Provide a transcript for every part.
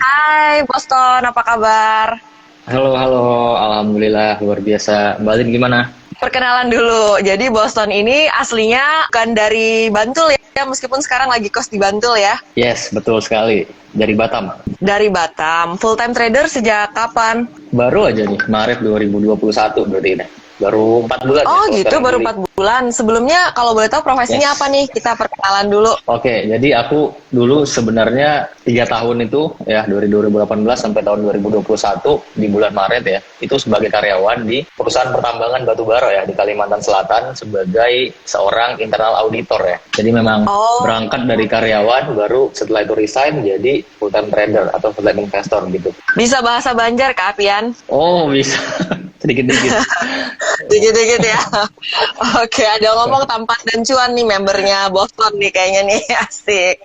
Hai Boston, apa kabar? Halo, halo. Alhamdulillah, luar biasa. Mbak Lin gimana? Perkenalan dulu, jadi Boston ini aslinya bukan dari Bantul ya, meskipun sekarang lagi kos di Bantul ya. Yes, betul sekali. Dari Batam. Dari Batam, full time trader sejak kapan? Baru aja nih, Maret 2021 berarti ini. Baru 4 bulan ya Oh kalau gitu, sekarang baru Juli. 4 bulan. Sebelumnya kalau boleh tahu profesinya apa Yes. nih? Kita perkenalan dulu. Oke, jadi aku dulu sebenarnya 3 tahun itu ya dari 2018 sampai tahun 2021 di bulan Maret ya itu sebagai karyawan di perusahaan pertambangan batu bara ya di Kalimantan Selatan sebagai seorang internal auditor ya. Jadi memang Oh, berangkat dari karyawan baru setelah itu resign jadi full time trader atau full time investor gitu. bisa bahasa Banjar Kak Pian? Oh bisa sedikit-sedikit. Dikit-dikit ya. Oke, ada ngomong tampan dan cuan nih membernya Boston nih kayaknya nih. Asik.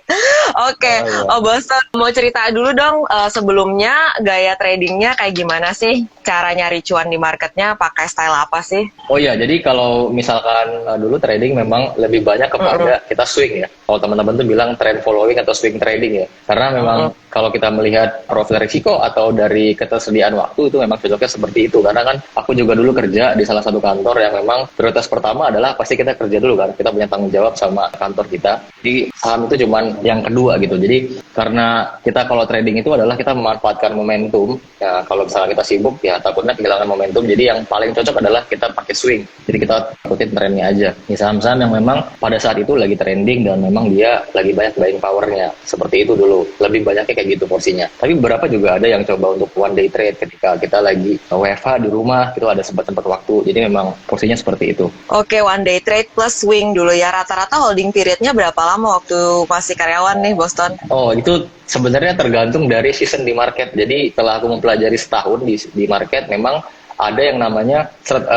Oke, Oh iya. oh Boston mau cerita dulu dong sebelumnya gaya tradingnya kayak gimana sih? Cara nyari cuan di marketnya pakai style apa sih? Oh iya, jadi kalau misalkan dulu trading memang lebih banyak Mm-mm, kepada kita swing ya. Kalau teman-teman tuh bilang trend following atau swing trading ya. Karena memang mm-mm. kalau kita melihat profil risiko atau dari ketersediaan waktu itu memang cocoknya seperti itu. Karena kan aku juga dulu kerja di salah satu kantor yang memang prioritas pertama adalah pasti kita kerja dulu kan. Kita punya tanggung jawab sama kantor kita. Jadi saham itu cuman yang kedua gitu. Jadi karena kita kalau trading itu adalah kita memanfaatkan momentum. Ya kalau misalnya kita sibuk ya takutnya kehilangan momentum. Jadi yang paling cocok adalah kita pakai swing. Jadi kita ikutin trennya aja. Di saham-saham yang memang pada saat itu lagi trending dan memang dia lagi banyak buying powernya. Seperti itu dulu. Lebih banyaknya kayak gitu porsinya. Tapi beberapa juga ada yang coba untuk one day trade ketika kita lagi WFH di rumah, itu ada sempat-sempat waktu. Jadi memang porsinya seperti itu. Oke, one day trade plus swing dulu ya. Rata-rata holding periodnya berapa lama waktu masih karyawan nih Boston? Oh, itu sebenarnya tergantung dari season di market. Jadi setelah aku mempelajari setahun di market, memang ada yang namanya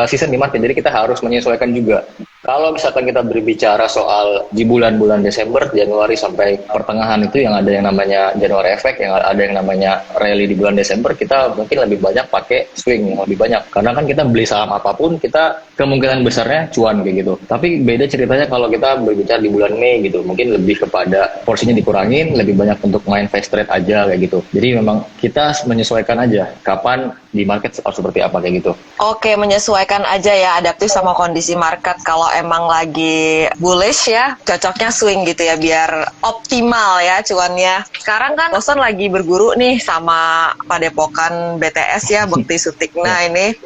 season di market. Jadi kita harus menyesuaikan juga. Kalau misalkan kita berbicara soal di bulan-bulan Desember, Januari sampai pertengahan itu yang ada yang namanya January effect, yang ada yang namanya rally di bulan Desember, kita mungkin lebih banyak pakai swing yang lebih banyak. Karena kan kita beli saham apapun, kita kemungkinan besarnya cuan kayak gitu. Tapi beda ceritanya kalau kita berbicara di bulan Mei gitu, mungkin lebih kepada porsinya dikurangin, lebih banyak untuk main fast trade aja kayak gitu. Jadi memang kita menyesuaikan aja kapan di market harus seperti apa kayak gitu. Oke, menyesuaikan aja ya, adaptif sama kondisi market. Kalau emang lagi bullish ya, cocoknya swing gitu ya, biar optimal ya cuannya. Sekarang kan Boston lagi berguru nih sama Padepokan BTS ya, Bekti Sutikna ini.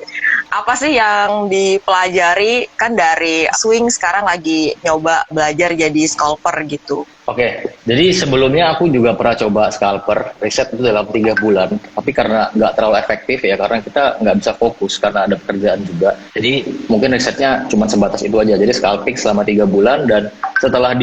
Apa sih yang dipelajari kan dari swing sekarang lagi nyoba belajar jadi scalper gitu? Oke, jadi sebelumnya aku juga pernah coba scalper, riset itu dalam 3 bulan, tapi karena nggak terlalu efektif ya, karena kita nggak bisa fokus karena ada pekerjaan juga. Jadi mungkin risetnya cuma sebatas itu aja. Jadi scalping selama 3 bulan dan setelah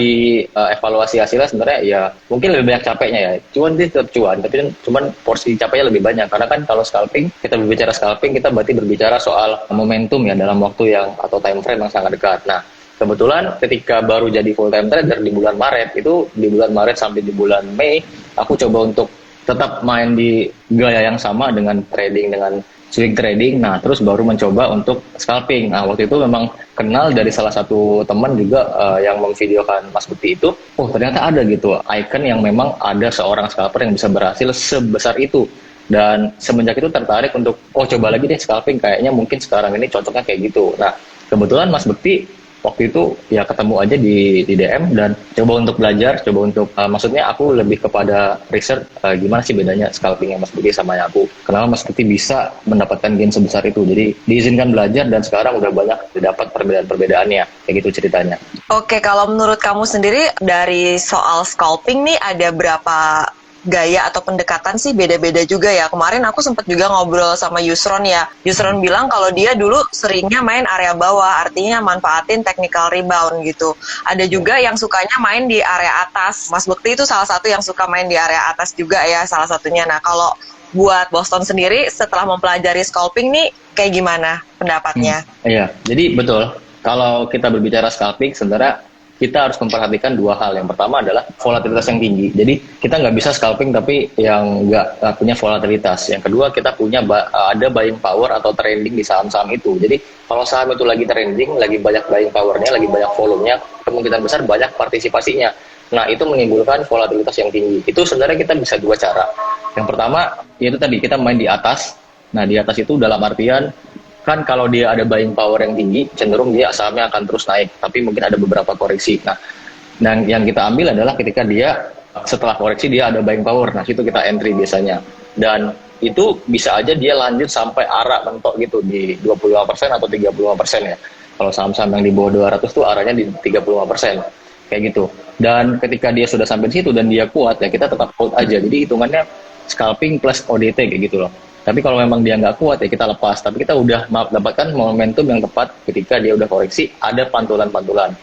evaluasi hasilnya sebenarnya ya mungkin lebih banyak capeknya ya. Cuan dia tetap cuan, tapi kan cuman porsi capeknya lebih banyak. Karena kan kalau scalping, kita berbicara scalping, kita berarti berbicara soal momentum ya dalam waktu yang atau time frame yang sangat dekat. Nah, kebetulan ketika baru jadi full time trader di bulan Maret, itu di bulan Maret sampai di bulan Mei, aku coba untuk tetap main di gaya yang sama dengan trading, dengan swing trading. Nah, terus baru mencoba untuk scalping. Nah, waktu itu memang kenal dari salah satu teman juga yang memvideokan Mas Bekti itu. Oh, ternyata ada gitu icon yang memang ada seorang scalper yang bisa berhasil sebesar itu. Dan semenjak itu tertarik untuk, oh coba lagi deh scalping, kayaknya mungkin sekarang ini cocoknya kayak gitu. Nah, kebetulan Mas Bekti waktu itu ya ketemu aja di DM dan coba untuk belajar, coba untuk maksudnya aku lebih kepada research gimana sih bedanya scalpingnya Mas Budi sama yang aku. Kenapa Mas Budi bisa mendapatkan gain sebesar itu. Jadi diizinkan belajar dan sekarang udah banyak didapat perbedaan-perbedaannya. Kayak gitu ceritanya. Oke, kalau menurut kamu sendiri dari soal scalping nih ada berapa gaya atau pendekatan sih beda-beda juga ya. Kemarin aku sempat juga ngobrol sama Yusron ya. Yusron bilang kalau dia dulu seringnya main area bawah, artinya manfaatin technical rebound gitu. Ada juga yang sukanya main di area atas. Mas Bekti itu salah satu yang suka main di area atas juga ya, salah satunya. Nah, kalau buat Boston sendiri setelah mempelajari scalping nih kayak gimana pendapatnya? Iya, jadi betul. Kalau kita berbicara scalping, sebenarnya kita harus memperhatikan 2 hal. Yang pertama adalah volatilitas yang tinggi. Jadi kita nggak bisa scalping tapi yang nggak punya volatilitas. Yang kedua kita punya ada buying power atau trending di saham-saham itu. Jadi kalau saham itu lagi trending, lagi banyak buying powernya, lagi banyak volumenya, kemungkinan besar banyak partisipasinya. Nah, itu menimbulkan volatilitas yang tinggi. Itu sebenarnya kita bisa dua cara. Yang pertama, yaitu tadi kita main di atas. Nah, di atas itu dalam artian, kan kalau dia ada buying power yang tinggi, cenderung dia sahamnya akan terus naik. Tapi mungkin ada beberapa koreksi. Nah, dan yang kita ambil adalah ketika dia setelah koreksi dia ada buying power. Nah, situ kita entry biasanya. Dan itu bisa aja dia lanjut sampai arah mentok gitu di 25% atau 35% ya. Kalau saham-saham yang di bawah 200 tuh arahnya di 35%. Kayak gitu. Dan ketika dia sudah sampai di situ dan dia kuat ya kita tetap hold aja. Jadi hitungannya scalping plus ODT kayak gitu loh. Tapi kalau memang dia nggak kuat ya kita lepas. Tapi kita udah dapatkan momentum yang tepat ketika dia udah koreksi ada pantulan-pantulan.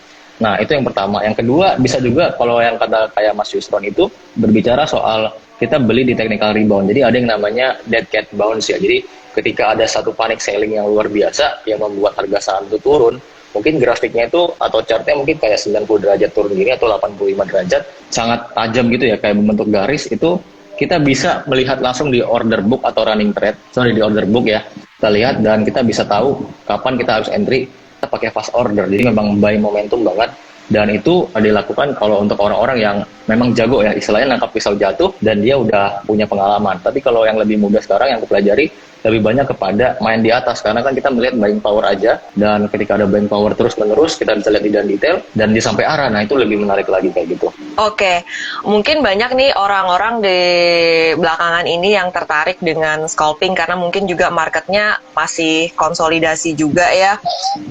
Nah itu yang pertama. Yang kedua bisa juga kalau yang kata kayak Mas Yusron itu berbicara soal kita beli di technical rebound. Jadi ada yang namanya dead cat bounce ya. Jadi ketika ada satu panic selling yang luar biasa yang membuat harga saham itu turun, mungkin grafiknya itu atau chartnya mungkin kayak 90 derajat turun gini atau 85 derajat, sangat tajam gitu ya kayak membentuk garis itu kita bisa melihat langsung di order book atau running trade, di order book ya. Kita lihat dan kita bisa tahu kapan kita harus entry, kita pakai fast order. Jadi memang buy momentum banget. Dan itu dilakukan kalau untuk orang-orang yang memang jago ya, istilahnya nangkap pisau jatuh dan dia udah punya pengalaman. Tapi kalau yang lebih muda sekarang yang aku pelajari, lebih banyak kepada main di atas. Karena kan kita melihat buying power aja, dan ketika ada buying power terus-menerus, kita bisa lihat di dalam detail, dan dia sampai arah, nah itu lebih menarik lagi kayak gitu. Oke, mungkin banyak nih orang-orang di belakangan ini yang tertarik dengan scalping karena mungkin juga marketnya masih konsolidasi juga ya.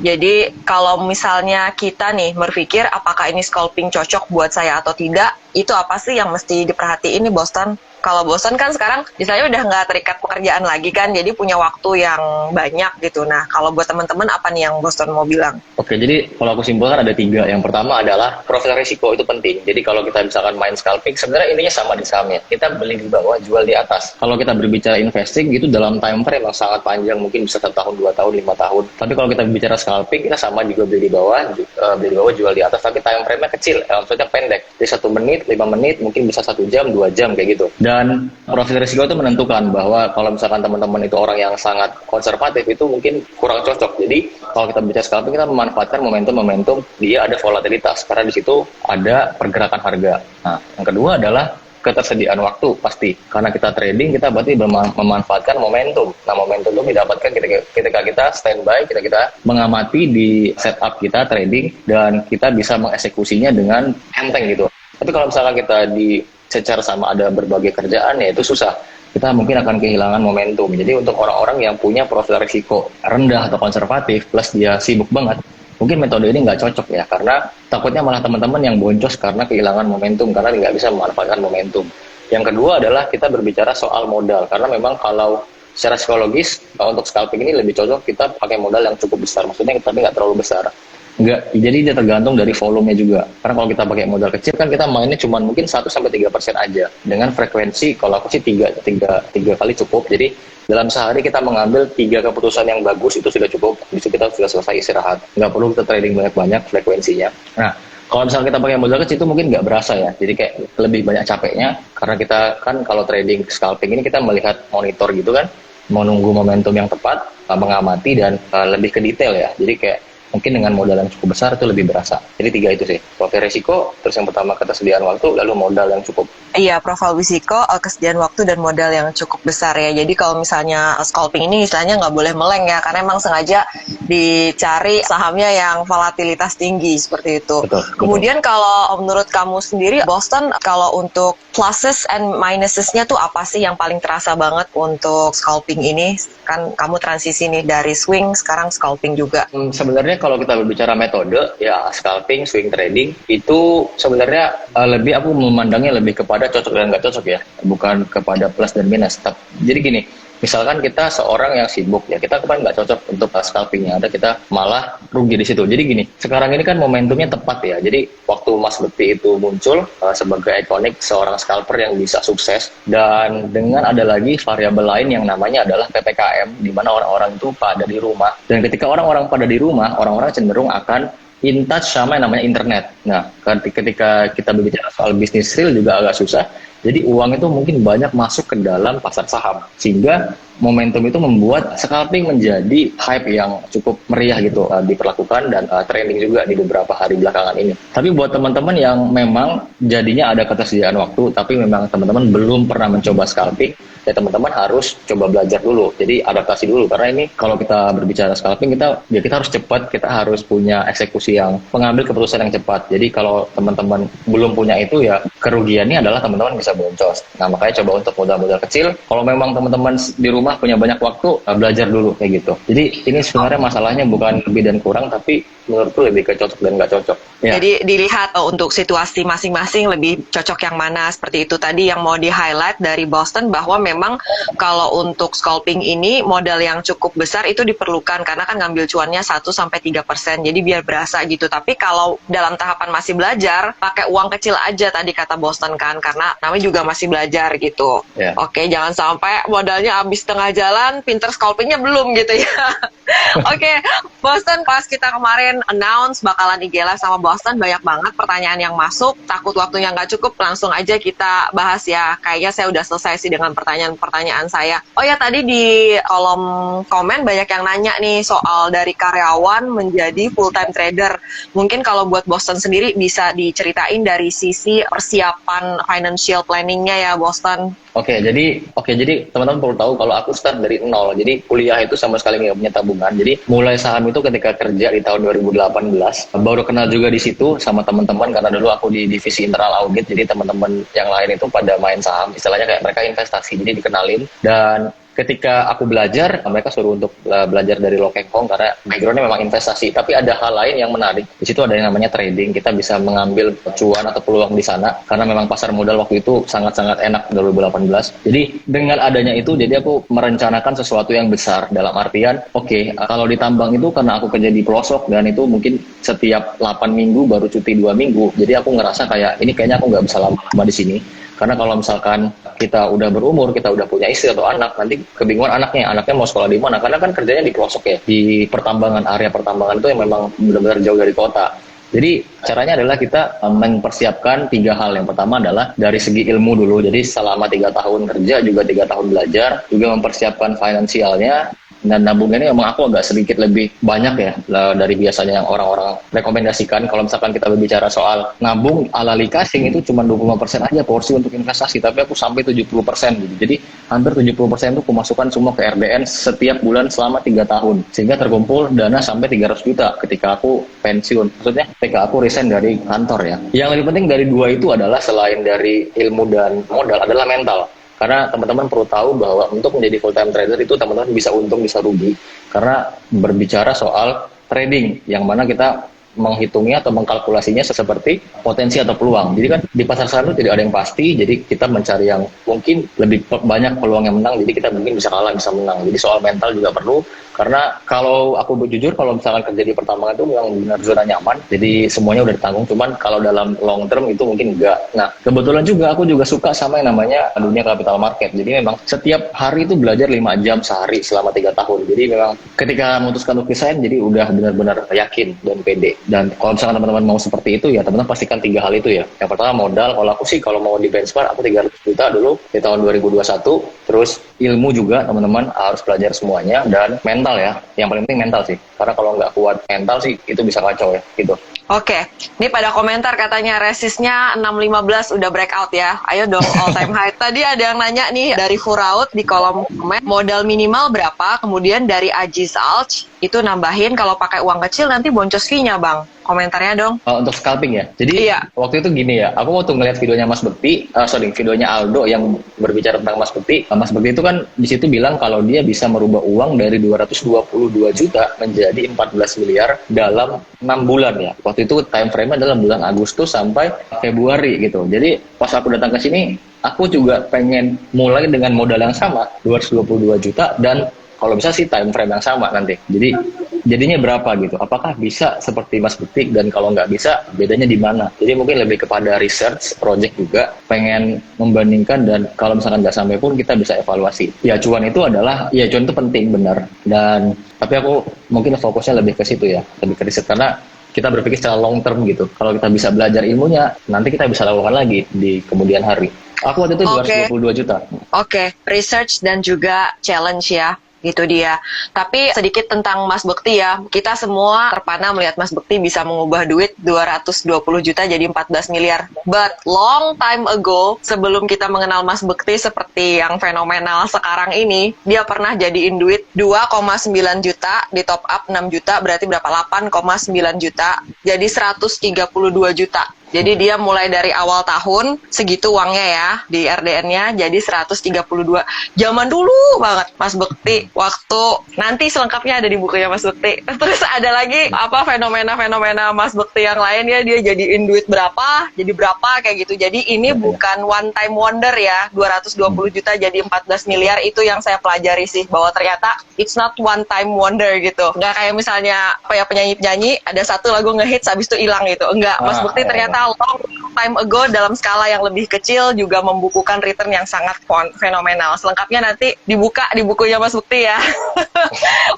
Jadi kalau misalnya kita nih berpikir apakah ini scalping cocok buat saya atau tidak, itu apa sih yang mesti diperhatiin nih Boston? Kalau Boston kan sekarang misalnya udah nggak terikat pekerjaan lagi kan, jadi punya waktu yang banyak gitu. Nah, kalau buat teman-teman apa nih yang Boston mau bilang? Oke, jadi kalau aku simpulkan ada 3. Yang pertama adalah profil risiko itu penting. Jadi kalau kita misalkan main scalping, sebenarnya intinya sama di sahamnya. Kita beli di bawah, jual di atas. Kalau kita berbicara investing, itu dalam time frame yang sangat panjang, mungkin bisa 1 tahun, 2 tahun, 5 tahun. Tapi kalau kita bicara scalping, kita sama juga beli di bawah, jual di atas. Tapi time frame-nya kecil, maksudnya pendek. Jadi 1 menit, 5 menit, mungkin bisa 1 jam, 2 jam, kayak gitu. Dan profil risiko itu menentukan bahwa kalau misalkan teman-teman itu orang yang sangat konservatif itu mungkin kurang cocok. Jadi kalau kita bicara scalping kita memanfaatkan momentum-momentum dia ada volatilitas karena di situ ada pergerakan harga. Nah, yang kedua adalah ketersediaan waktu pasti. Karena kita trading kita berarti memanfaatkan momentum. Nah, momentum itu didapatkan ketika kita standby, kita mengamati di setup kita trading dan kita bisa mengeksekusinya dengan enteng gitu. Tapi kalau misalkan kita secara sama ada berbagai kerjaan ya itu susah, kita mungkin akan kehilangan momentum. Jadi untuk orang-orang yang punya profil risiko rendah atau konservatif plus dia sibuk banget, mungkin metode ini nggak cocok ya, karena takutnya malah teman-teman yang boncos karena kehilangan momentum, karena nggak bisa memanfaatkan momentum. Yang kedua adalah kita berbicara soal modal, karena memang kalau secara psikologis untuk scalping ini lebih cocok kita pakai modal yang cukup besar, maksudnya tapi nggak terlalu besar. Enggak, jadi dia tergantung dari volumenya juga. Karena kalau kita pakai modal kecil kan kita mainnya cuma mungkin 1-3% aja. Dengan frekuensi, kalau aku sih 3 kali cukup. Jadi dalam sehari kita mengambil 3 keputusan yang bagus itu sudah cukup. Bisa kita sudah selesai istirahat. Nggak perlu kita trading banyak-banyak frekuensinya. Nah, kalau misalnya kita pakai modal kecil itu mungkin nggak berasa ya. Jadi kayak lebih banyak capeknya. Karena kita kan kalau trading scalping ini kita melihat monitor gitu kan. Menunggu momentum yang tepat, mengamati dan lebih ke detail ya. Jadi kayak mungkin dengan modal yang cukup besar itu lebih berasa. Jadi 3 itu sih, profil risiko, terus yang pertama ketersediaan waktu, lalu modal yang cukup. Iya, profil risiko, kesediaan waktu dan modal yang cukup besar ya. Jadi kalau misalnya scalping ini istilahnya nggak boleh meleng ya, karena emang sengaja dicari sahamnya yang volatilitas tinggi seperti itu. Betul. Kemudian kalau menurut kamu sendiri, Boston, kalau untuk pluses and minuses-nya tuh apa sih yang paling terasa banget untuk scalping ini? Kan kamu transisi nih dari swing, sekarang scalping juga. Sebenarnya kalau kita berbicara metode, ya scalping, swing trading, itu sebenarnya lebih aku memandangnya lebih kepada cocok dan nggak cocok ya, bukan kepada plus dan minus. Jadi gini, misalkan kita seorang yang sibuk ya, kita kemarin nggak cocok untuk scalpingnya, ada kita malah rugi di situ. Jadi gini, sekarang ini kan momentumnya tepat ya. Jadi waktu Mas Bekti itu muncul sebagai ikonik seorang scalper yang bisa sukses, dan dengan ada lagi variabel lain yang namanya adalah PPKM, di mana orang-orang itu pada di rumah. Dan ketika orang-orang pada di rumah, orang-orang cenderung akan in touch sama yang namanya internet. Nah, ketika kita berbicara soal bisnis real juga agak susah. Jadi uang itu mungkin banyak masuk ke dalam pasar saham, sehingga momentum itu membuat scalping menjadi hype yang cukup meriah gitu diperlakukan dan trending juga di beberapa hari belakangan ini. Tapi buat teman-teman yang memang jadinya ada ketersediaan waktu, tapi memang teman-teman belum pernah mencoba scalping, ya teman-teman harus coba belajar dulu. Jadi adaptasi dulu, karena ini kalau kita berbicara scalping kita harus cepat, kita harus punya eksekusi yang pengambil keputusan yang cepat. Jadi kalau teman-teman belum punya itu, ya kerugiannya adalah teman-teman bisa boncos. Nah, makanya coba untuk modal-modal kecil. Kalau memang teman-teman di rumah punya banyak waktu, belajar dulu kayak gitu. Jadi ini sebenarnya masalahnya bukan lebih dan kurang, tapi menurutku lebih ke cocok dan nggak cocok. Ya. Jadi dilihat untuk situasi masing-masing lebih cocok yang mana. Seperti itu tadi yang mau di-highlight dari Boston, bahwa memang kalau untuk scalping ini modal yang cukup besar itu diperlukan, karena kan ngambil cuannya 1-3%, jadi biar berasa gitu. Tapi kalau dalam tahapan masih belajar, pakai uang kecil aja tadi kata Boston kan, karena namanya juga masih belajar gitu. Yeah. Oke, jangan sampai modalnya habis tengah jalan, pinter scalpingnya belum gitu ya. Oke, Boston, pas kita kemarin announce bakalan IG Live sama Boston, banyak banget pertanyaan yang masuk. Takut waktunya nggak cukup, langsung aja kita bahas ya. Kayaknya saya udah selesai sih dengan pertanyaan saya. Oh ya, tadi di kolom komen banyak yang nanya nih soal dari karyawan menjadi full-time trader. Mungkin kalau buat Boston sendiri bisa diceritain dari sisi persiapan financial planningnya ya, Boston. Oke, jadi teman-teman perlu tahu kalau aku start dari nol. Jadi kuliah itu sama sekali nggak punya tabungan. Jadi mulai saham itu ketika kerja di tahun 2018. Baru kenal juga di situ sama teman-teman, karena dulu aku di divisi internal audit. Jadi teman-teman yang lain itu pada main saham. Istilahnya kayak mereka investasi. Jadi dikenalin. Dan ketika aku belajar, mereka suruh untuk belajar dari Lo Keng Hong karena backgroundnya memang investasi. Tapi ada hal lain yang menarik. Di situ ada yang namanya trading. Kita bisa mengambil cuan atau peluang di sana karena memang pasar modal waktu itu sangat-sangat enak 2018. Jadi dengan adanya itu, jadi aku merencanakan sesuatu yang besar dalam artian, oke, kalau di tambang itu karena aku kerja di pelosok dan itu mungkin setiap 8 minggu baru cuti 2 minggu. Jadi aku ngerasa kayak ini kayaknya aku nggak bisa lama di sini. Karena kalau misalkan kita udah berumur, kita udah punya istri atau anak, nanti kebingungan anaknya mau sekolah di mana. Karena kan kerjanya di pelosok ya, di pertambangan, area pertambangan itu yang memang benar-benar jauh dari kota. Jadi caranya adalah kita mempersiapkan 3 hal. Yang pertama adalah dari segi ilmu dulu. Jadi selama 3 tahun kerja, juga 3 tahun belajar, juga mempersiapkan finansialnya. Dan nabungnya ini memang aku agak sedikit lebih banyak ya dari biasanya yang orang-orang rekomendasikan. Kalau misalkan kita berbicara soal nabung ala Likasing itu cuma 25% aja porsi untuk investasi, tapi aku sampai 70% gitu. Jadi hampir 70% itu aku masukkan semua ke RDN setiap bulan selama 3 tahun. Sehingga terkumpul dana sampai 300 juta ketika aku pensiun. Maksudnya ketika aku resign dari kantor ya. Yang lebih penting dari 2 itu adalah selain dari ilmu dan modal adalah mental. Karena teman-teman perlu tahu bahwa untuk menjadi full-time trader itu teman-teman bisa untung, bisa rugi. Karena berbicara soal trading, yang mana kita menghitungnya atau mengkalkulasinya seperti potensi atau peluang. Jadi kan di pasar saham itu tidak ada yang pasti, jadi kita mencari yang mungkin lebih banyak peluang yang menang, jadi kita mungkin bisa kalah, bisa menang. Jadi soal mental juga perlu, karena kalau aku jujur, kalau misalkan kerja di pertambangan itu memang benar zona nyaman, jadi semuanya udah ditanggung, cuman kalau dalam long term itu mungkin enggak. Nah, kebetulan juga aku juga suka sama yang namanya dunia capital market, jadi memang setiap hari itu belajar 5 jam sehari selama 3 tahun, jadi memang ketika memutuskan untuk resign, jadi udah benar-benar yakin dan pede. Dan kalau misalkan teman-teman mau seperti itu, ya teman-teman pastikan 3 hal itu ya. Yang pertama modal, kalau aku sih kalau mau di benchmark, aku 300 juta dulu di tahun 2021, terus ilmu juga teman-teman harus belajar semuanya, dan mental ya, yang paling penting mental sih, karena kalau nggak kuat mental sih itu bisa kacau ya gitu. Oke, ini pada komentar katanya resistnya 615 udah breakout ya. Ayo dong all time high. Tadi ada yang nanya nih dari Furaut di kolom komen, modal minimal berapa? Kemudian dari Aji Salch itu nambahin kalau pakai uang kecil nanti boncos fee-nya, Bang. Komentarnya dong. Untuk scalping ya. Jadi iya. Waktu itu gini ya, aku waktu ngeliat videonya Mas Bekti, videonya Aldo yang berbicara tentang Mas Bekti. Mas Bekti itu kan di situ bilang kalau dia bisa merubah uang dari 222 juta menjadi 14 miliar dalam 6 bulan ya. Waktu itu time frame-nya adalah bulan Agustus sampai Februari gitu. Jadi pas aku datang ke sini, aku juga pengen mulai dengan modal yang sama, 222 juta, dan kalau bisa sih time frame yang sama nanti. Jadi jadinya berapa gitu? Apakah bisa seperti Mas Bekti, dan kalau nggak bisa bedanya di mana? Jadi mungkin lebih kepada research project juga, pengen membandingkan, dan kalau misalkan nggak sampai pun kita bisa evaluasi. Ya cuan itu penting benar. Dan tapi aku mungkin fokusnya lebih ke situ ya, lebih ke riset, karena kita berpikir secara long term gitu. Kalau kita bisa belajar ilmunya, nanti kita bisa lakukan lagi di kemudian hari. Aku waktu itu Oke. 222 juta. Oke, research dan juga challenge ya. Gitu dia. Tapi sedikit tentang Mas Bekti ya. Kita semua terpana melihat Mas Bekti bisa mengubah duit 220 juta jadi 14 miliar. But long time ago, sebelum kita mengenal Mas Bekti seperti yang fenomenal sekarang ini, dia pernah jadiin duit 2,9 juta, di top up 6 juta, berarti berapa? 8,9 juta. Jadi 132 juta. Jadi dia mulai dari awal tahun segitu uangnya ya di RDN-nya jadi 132. Zaman dulu banget Mas Bekti waktu nanti selengkapnya ada di bukunya Mas Bekti. Terus ada lagi apa fenomena-fenomena Mas Bekti yang lain ya, dia jadiin duit berapa, jadi berapa kayak gitu. Jadi ini bukan one time wonder ya, 220 juta jadi 14 miliar itu yang saya pelajari sih, bahwa ternyata it's not one time wonder gitu. Nggak kayak misalnya apa ya, penyanyi-penyanyi ada satu lagu ngehits habis itu hilang gitu. Enggak, Mas Bekti ternyata long time ago dalam skala yang lebih kecil juga membukukan return yang sangat fenomenal. Selengkapnya nanti dibuka di bukunya Mas Bekti ya.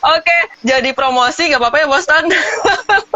Oke, jadi promosi gak apa-apa ya Boston?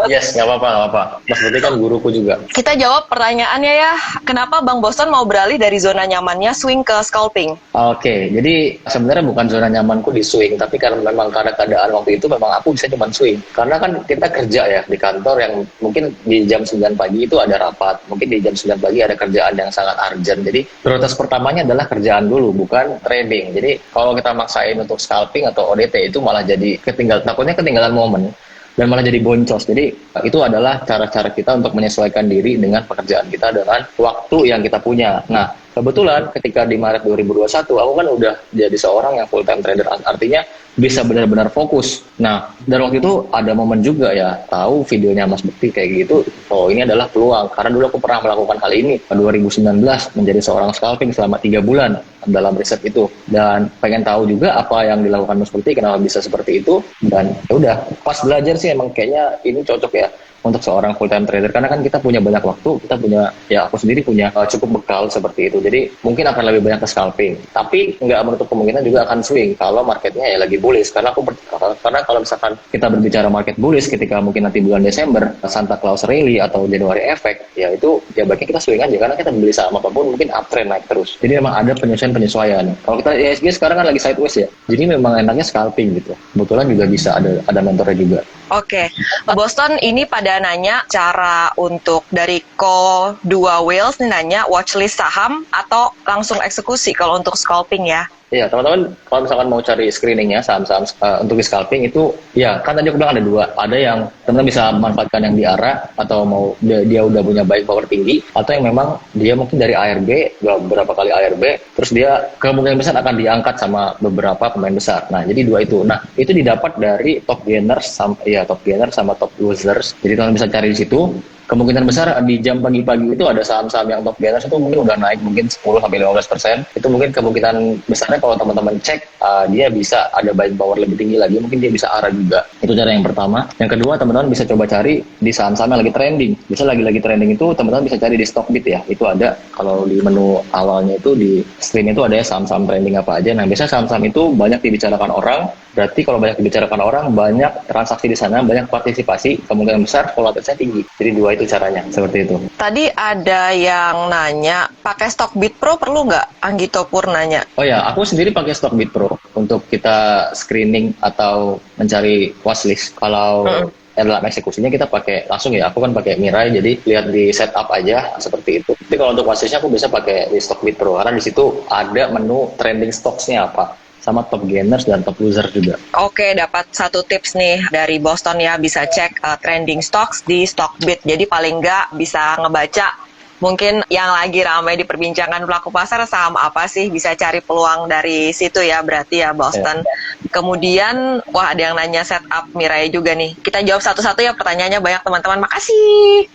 Yes, nggak apa-apa. Mas Bekti kan guruku juga. Kita jawab pertanyaannya ya. Kenapa Bang Boston mau beralih dari zona nyamannya swing ke scalping? Oke, jadi sebenarnya bukan zona nyamanku di swing, tapi karena keadaan waktu itu memang aku bisa cuma swing. Karena kan kita kerja ya di kantor yang mungkin di jam 9 pagi itu ada rapat, mungkin di jam 9 pagi ada kerjaan yang sangat urgent. Jadi prioritas pertamanya adalah kerjaan dulu, bukan trading. Jadi kalau kita maksain untuk scalping atau ODT itu malah jadi takutnya ketinggalan momen dan malah jadi boncos. Jadi itu adalah cara-cara kita untuk menyesuaikan diri dengan pekerjaan kita dengan waktu yang kita punya. Nah, kebetulan ketika di Maret 2021 aku kan udah jadi seorang yang full time trader, artinya bisa benar-benar fokus. Nah, dan waktu itu ada momen juga ya, tahu videonya Mas Bekti kayak gitu, oh ini adalah peluang. Karena dulu aku pernah melakukan hal ini pada 2019, menjadi seorang scalping selama 3 bulan dalam riset itu. Dan pengen tahu juga apa yang dilakukan Mas Bekti, kenapa bisa seperti itu. Dan ya udah, pas belajar sih emang kayaknya ini cocok ya untuk seorang full time trader, karena kan kita punya banyak waktu, kita punya, ya aku sendiri punya cukup bekal seperti itu. Jadi mungkin akan lebih banyak ke scalping, tapi nggak menutup kemungkinan juga akan swing kalau marketnya ya lagi bullish. Karena kalau misalkan kita berbicara market bullish ketika mungkin nanti bulan Desember Santa Claus rally atau January effect, ya itu ya baiknya kita swing aja, karena kita beli saham apapun mungkin uptrend naik terus. Jadi memang ada penyesuaian. Kalau kita ISG sekarang kan lagi sideways ya, jadi memang enaknya scalping gitu. Kebetulan juga bisa ada mentornya juga. Oke, Boston ini pada nanya cara untuk dari Ko2 Wales nih, nanya watchlist saham atau langsung eksekusi kalau untuk scalping ya. Iya, teman-teman kalau misalkan mau cari screeningnya saham-saham untuk di scalping itu, ya kan tadi aku bilang ada dua. Ada yang teman-teman bisa manfaatkan yang di ARA atau mau dia udah punya buying power tinggi, atau yang memang dia mungkin dari ARB, beberapa kali ARB, terus dia kemungkinan besar akan diangkat sama beberapa pemain besar. Nah, jadi dua itu. Nah, itu didapat dari top gainers sama top losers. Jadi teman-teman bisa cari di situ. Kemungkinan besar di jam pagi-pagi itu ada saham-saham yang top gainers itu mungkin udah naik mungkin 10-15%. Itu mungkin kemungkinan besarnya kalau teman-teman cek dia bisa ada buying power lebih tinggi lagi, mungkin dia bisa arah juga. Itu cara yang pertama. Yang kedua, teman-teman bisa coba cari di saham-saham yang lagi trending. Bisa lagi trending itu teman-teman bisa cari di Stockbit ya. Itu ada kalau di menu awalnya itu di screen itu ada ya saham-saham trending apa aja. Nah, biasanya saham-saham itu banyak dibicarakan orang. Berarti kalau banyak dibicarakan orang, banyak transaksi di sana, banyak partisipasi, kemungkinan besar volatilitasnya tinggi. Jadi dua itu caranya, seperti itu. Tadi ada yang nanya, pakai Stockbit Pro perlu nggak? Anggito Pur nanya. Oh ya, aku sendiri pakai Stockbit Pro untuk kita screening atau mencari watchlist. Kalau dalam eksekusinya kita pakai langsung ya, aku kan pakai Mirai, jadi lihat di setup aja seperti itu. Tapi kalau untuk watchlistnya aku bisa pakai di Stockbit Pro, karena di situ ada menu trending stocks-nya apa, sama top gainers dan top loser juga. Oke, dapat satu tips nih dari Boston ya, bisa cek trending stocks di Stockbit. Jadi paling nggak bisa ngebaca mungkin yang lagi ramai diperbincangkan pelaku pasar saham apa sih, bisa cari peluang dari situ ya berarti ya Boston. Kemudian, wah ada yang nanya setup Mirai juga nih. Kita jawab satu-satu ya, pertanyaannya banyak teman-teman. Makasih.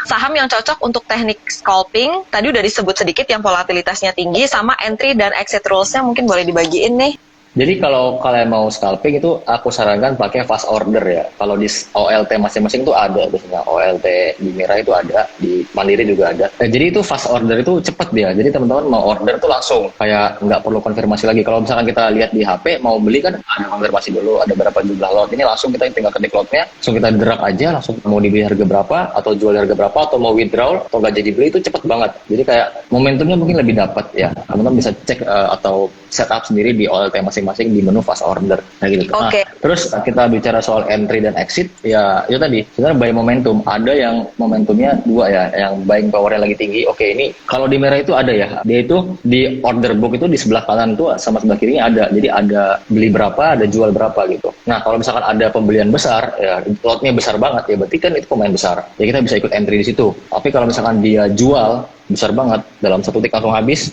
Saham yang cocok untuk teknik scalping, tadi udah disebut sedikit yang volatilitasnya tinggi, sama entry dan exit rules-nya mungkin boleh dibagiin nih. Jadi kalau kalian mau scalping itu aku sarankan pakai fast order ya. Kalau di OLT masing-masing itu ada biasanya. OLT di Mira itu ada, di Mandiri juga ada. Jadi itu fast order itu cepet dia. Jadi teman-teman mau order tuh langsung, kayak nggak perlu konfirmasi lagi. Kalau misalkan kita lihat di HP mau beli kan ada konfirmasi dulu, ada berapa jumlah lot. Ini langsung kita tinggal ketik lotnya, langsung kita drag aja, langsung mau dibeli harga berapa atau jual harga berapa atau mau withdraw atau nggak jadi beli itu cepet banget. Jadi kayak momentumnya mungkin lebih dapat ya. Teman-teman bisa cek atau setup sendiri di OLT masing-masing di menu fast order. Nah gitu. Oke. Terus kita bicara soal entry dan exit, ya itu tadi sebenarnya buying momentum. Ada yang momentumnya dua ya, yang buying powernya lagi tinggi. Oke, ini kalau di Merah itu ada ya. Dia itu di order book itu di sebelah kanan tuh sama sebelah kirinya ada. Jadi ada beli berapa, ada jual berapa gitu. Nah kalau misalkan ada pembelian besar, ya lotnya besar banget ya, berarti kan itu pemain besar. Ya kita bisa ikut entry di situ. Tapi kalau misalkan dia jual besar banget dalam satu titik langsung habis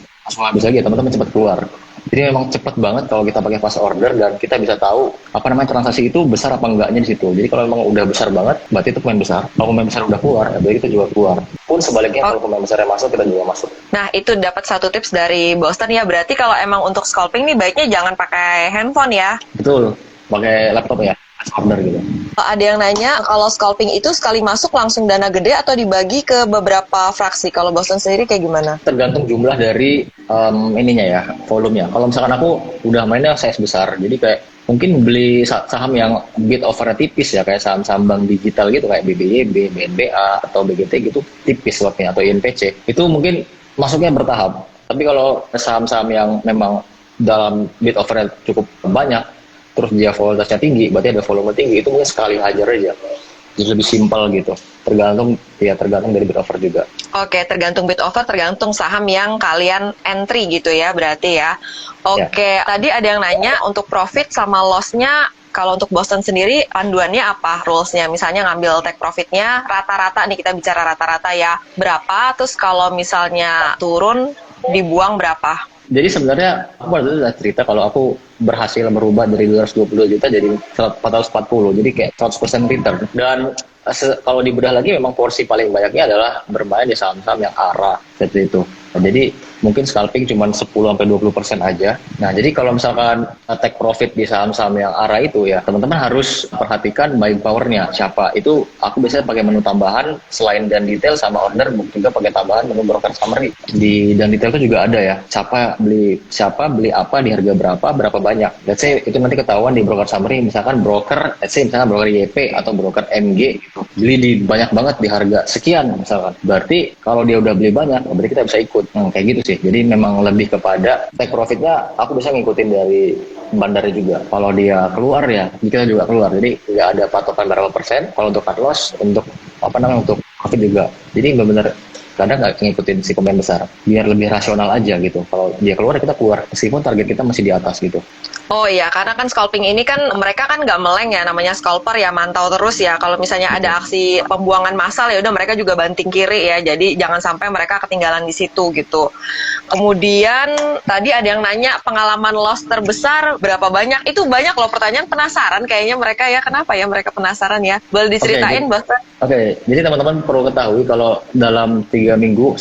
lagi ya, teman-teman cepat keluar. Jadi memang cepat banget kalau kita pakai fast order dan kita bisa tahu apa namanya transaksi itu besar apa enggaknya di situ. Jadi kalau memang udah besar banget, berarti itu pemain besar. Kalau pemain besar udah keluar, ya berarti kita juga keluar. Pun sebaliknya kalau pemain besar yang masuk, kita juga masuk. Nah itu dapat satu tips dari Boston ya. Berarti kalau emang untuk scalping nih baiknya jangan pakai handphone ya. Betul, pakai laptop ya. Order gitu. Ada yang nanya kalau scalping itu sekali masuk langsung dana gede atau dibagi ke beberapa fraksi. Kalau Boston sendiri kayak gimana? Tergantung jumlah dari ininya ya, volumenya. Kalau misalkan aku udah mainnya size besar, jadi kayak mungkin beli saham yang bid offernya tipis ya, kayak saham-saham bank digital gitu kayak BBYB, BNBA atau BGT gitu tipis lotnya atau INPC. Itu mungkin masuknya bertahap. Tapi kalau saham-saham yang memang dalam bid offernya cukup banyak, terus dia volumenya tinggi, berarti ada volume tinggi, itu mungkin sekali hajar aja. Jadi lebih simpel gitu. Tergantung dari bid offer juga. Oke, tergantung bid offer, tergantung saham yang kalian entry gitu ya, berarti ya. Oke, tadi ada yang nanya untuk profit sama loss-nya. Kalau untuk Boston sendiri, panduannya apa rules-nya? Misalnya ngambil take profit-nya, rata-rata nih, kita bicara rata-rata ya, berapa? Terus kalau misalnya turun, dibuang berapa? Jadi sebenarnya aku udah cerita kalau aku berhasil merubah dari 220 juta jadi 440, jadi kayak 100% return. Dan kalau dibedah lagi memang porsi paling banyaknya adalah bermain di saham-saham yang ARA seperti itu. Nah, jadi mungkin scalping cuma 10-20% aja. Nah, jadi kalau misalkan take profit di saham-saham yang ARA itu ya, teman-teman harus perhatikan buying powernya siapa. Itu aku biasanya pakai menu tambahan selain dan detail sama order book, juga pakai tambahan menu broker summary. Di dan detail itu juga ada ya, siapa beli apa di harga berapa banyak. Let's say itu nanti ketahuan di broker summary, misalkan broker, let's say misalkan broker YP atau broker MG gitu. Beli di banyak banget di harga sekian misalkan. Berarti kalau dia udah beli banyak, berarti kita bisa ikut. Kayak gitu sih. Jadi memang lebih kepada take profitnya aku bisa ngikutin dari bandarnya juga. Kalau dia keluar ya, kita juga keluar. Jadi nggak ada patokan berapa persen. Kalau untuk cut loss, untuk untuk profit juga. Jadi benar-benar kadang nggak ngikutin si pemain besar. Biar lebih rasional aja gitu. Kalau dia keluar, kita keluar. Meskipun target kita masih di atas gitu. Oh iya, karena kan scalping ini kan mereka kan nggak meleng ya, namanya scalper ya, mantau terus ya. Kalau misalnya ada aksi pembuangan massal ya udah mereka juga banting kiri ya. Jadi jangan sampai mereka ketinggalan di situ gitu. Kemudian tadi ada yang nanya pengalaman loss terbesar berapa banyak? Itu banyak loh pertanyaan, penasaran kayaknya mereka ya. Kenapa ya mereka penasaran ya? Boleh diceritain bahkan? Oke, jadi teman-teman perlu ketahui kalau dalam 4 minggu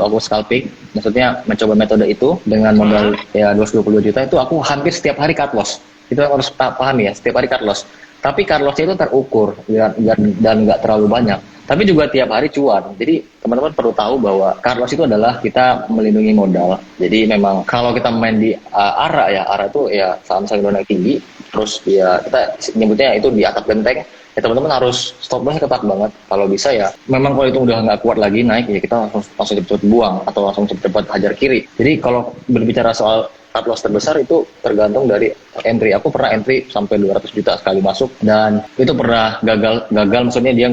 aku scalping, maksudnya mencoba metode itu dengan modal ya 220 juta itu aku hampir setiap hari cut loss. Itu harus paham ya, setiap hari cut loss. Tapi cut loss-nya itu terukur dan nggak terlalu banyak. Tapi juga tiap hari cuan. Jadi teman-teman perlu tahu bahwa cut loss itu adalah kita melindungi modal. Jadi memang kalau kita main di ARA ya, ARA itu ya saham-saham naik tinggi, terus ya kita nyebutnya itu di atap genteng. Ya teman-teman harus stop loss ketat banget. Kalau bisa ya, memang kalau itu udah nggak kuat lagi naik ya kita langsung cepet-cepet buang atau langsung cepet-cepet hajar kiri. Jadi kalau berbicara soal cut loss terbesar itu tergantung dari entry. Aku pernah entry sampai 200 juta sekali masuk dan itu pernah gagal maksudnya dia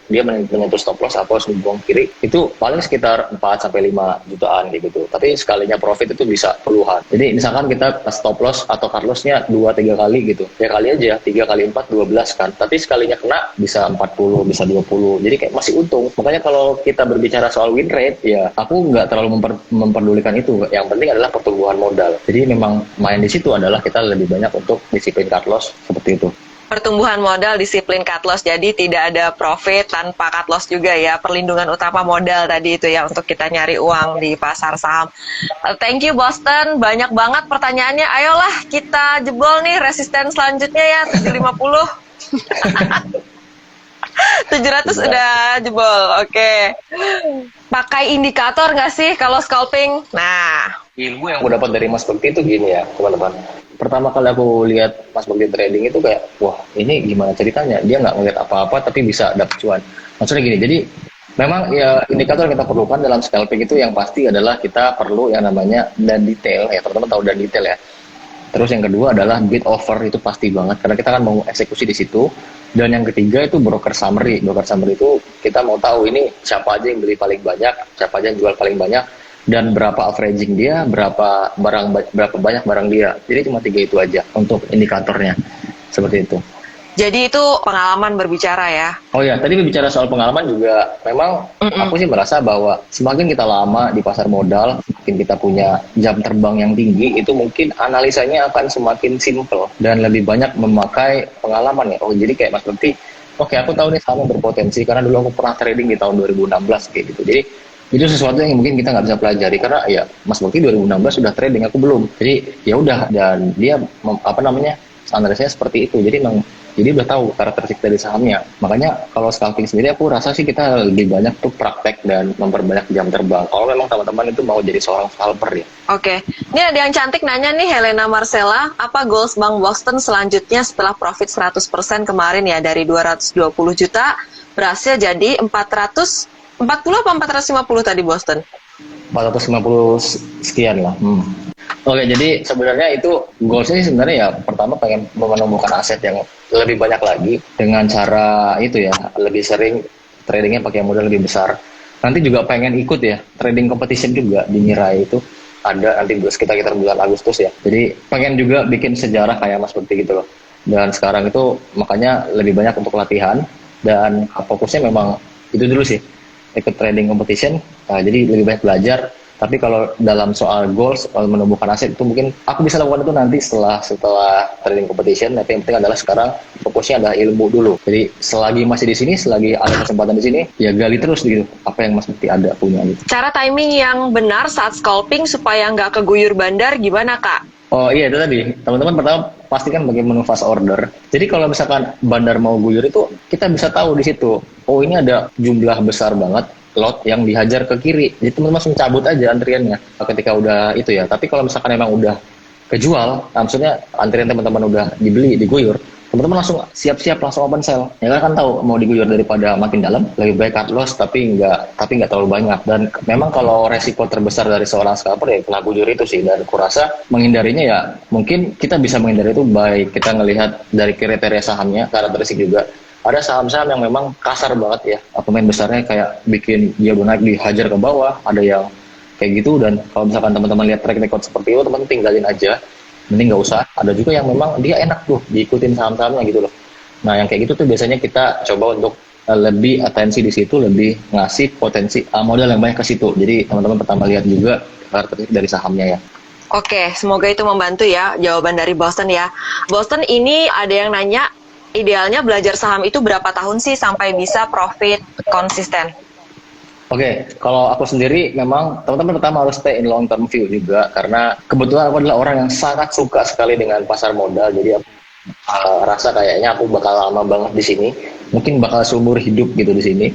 dia menyentuh stop loss atau harus buang kiri. Itu paling sekitar 4 sampai 5 jutaan gitu. Tapi sekalinya profit itu bisa puluhan. Jadi misalkan kita stop loss atau cut loss-nya 2-3 kali gitu. Ya kali aja 3 kali 4 12 kan. Tapi sekalinya kena bisa 40, bisa 20. Jadi kayak masih untung. Makanya kalau kita berbicara soal win rate ya aku nggak terlalu memperdulikan itu. Yang penting adalah pertumbuhan modal. Jadi memang main di situ adalah kita lebih banyak untuk disiplin cut loss seperti itu. Pertumbuhan modal, disiplin cut loss, jadi tidak ada profit tanpa cut loss juga ya. Perlindungan utama modal tadi itu ya untuk kita nyari uang di pasar saham. Thank you Boston, banyak banget pertanyaannya. Ayolah kita jebol nih resisten selanjutnya ya 750. 700 udah jebol, oke. Pakai indikator nggak sih kalau scalping? Nah, Ilmu yang aku dapat dari Mas Bekti itu gini ya, teman-teman. Pertama kali aku lihat Mas Bekti trading itu kayak, wah ini gimana ceritanya? Dia nggak ngeliat apa-apa tapi bisa dapat cuan. Maksudnya gini, jadi memang ya indikator yang kita perlukan dalam scalping itu yang pasti adalah kita perlu yang namanya dan detail ya, teman-teman tahu dan detail ya. Terus yang kedua adalah bid offer, itu pasti banget karena kita kan mau eksekusi di situ. Dan yang ketiga itu broker summary. Broker summary itu kita mau tahu ini siapa aja yang beli paling banyak, siapa aja yang jual paling banyak, dan berapa averaging dia, berapa banyak barang dia. Jadi cuma 3 itu aja untuk indikatornya. Seperti itu. jadi itu pengalaman berbicara ya. Oh ya, tadi berbicara soal pengalaman juga, memang aku sih merasa bahwa semakin kita lama di pasar modal, semakin kita punya jam terbang yang tinggi, itu mungkin analisanya akan semakin simple dan lebih banyak memakai pengalaman ya. Oh jadi kayak Mas Bekti, oke aku tahu nih saham berpotensi karena dulu aku pernah trading di tahun 2016 kayak gitu. Jadi itu sesuatu yang mungkin kita nggak bisa pelajari karena ya Mas Bekti 2016 sudah trading, aku belum. Jadi ya udah, dan dia analisanya seperti itu. Jadi udah tahu karakteristik dari sahamnya. Makanya kalau scalping sendiri aku rasa sih kita lebih banyak tuh praktek dan memperbanyak jam terbang. Kalau memang teman-teman itu mau jadi seorang scalper ya. Oke, ini ada yang cantik nanya nih, Helena Marcella, apa goals Bang Boston selanjutnya setelah profit 100% kemarin ya, dari 220 juta berhasil jadi 440 apa 450 tadi Boston? 450 sekian lah. Oke, jadi sebenarnya itu goalsnya sih sebenarnya ya pertama pengen menumbuhkan aset yang lebih banyak lagi dengan cara itu ya, lebih sering tradingnya pakai modal lebih besar. Nanti juga pengen ikut ya trading competition juga di Mirai itu ada nanti sekitar bulan Agustus ya. Jadi pengen juga bikin sejarah kayak Mas Bekti gitu loh. Dan sekarang itu makanya lebih banyak untuk latihan dan fokusnya memang itu dulu sih, ikut trading competition. Jadi lebih banyak belajar. Tapi kalau dalam soal goals, menumbuhkan aset itu mungkin aku bisa lakukan itu nanti setelah trading competition. Tapi yang penting adalah sekarang fokusnya adalah ilmu dulu. Jadi selagi masih di sini, selagi ada kesempatan di sini, ya gali terus gitu apa yang Mas Bekti ada punya gitu. Cara timing yang benar saat scalping supaya nggak keguyur bandar gimana Kak? Oh iya itu tadi, teman-teman pertama pastikan bagaimana fast order. Jadi kalau misalkan bandar mau guyur itu kita bisa tahu di situ. Oh ini ada jumlah besar banget lot yang dihajar ke kiri. Jadi teman-teman langsung cabut aja antriannya ketika udah itu ya. Tapi kalau misalkan emang udah kejual, maksudnya antrian teman-teman udah dibeli, diguyur, teman-teman langsung siap-siap langsung open sell. Ya kan tahu mau diguyur daripada makin dalam, lebih baik cut loss tapi nggak terlalu banyak. Dan memang kalau resiko terbesar dari seorang scalper ya kena guyur itu sih. Dan kurasa menghindarinya ya mungkin kita bisa menghindari itu baik kita ngelihat dari kriteria sahamnya, karakteristik juga. Ada saham-saham yang memang kasar banget ya, pemain besarnya kayak bikin dia udah naik dihajar ke bawah, ada yang kayak gitu. Dan kalau misalkan teman-teman lihat track record seperti itu, teman-teman tinggalin aja, mending nggak usah. Ada juga yang memang dia enak tuh diikutin saham-sahamnya gitu loh. Nah yang kayak gitu tuh biasanya kita coba untuk lebih atensi di situ, lebih ngasih potensi modal yang banyak ke situ. Jadi teman-teman pertama lihat juga karakteristik dari sahamnya ya. Oke, semoga itu membantu ya jawaban dari Boston ya. Boston, ini ada yang nanya, idealnya belajar saham itu berapa tahun sih sampai bisa profit konsisten? Oke, kalau aku sendiri memang teman-teman pertama harus stay in long term view juga karena kebetulan aku adalah orang yang sangat suka sekali dengan pasar modal. Jadi aku rasa kayaknya aku bakal lama banget di sini, mungkin bakal seumur hidup gitu di sini.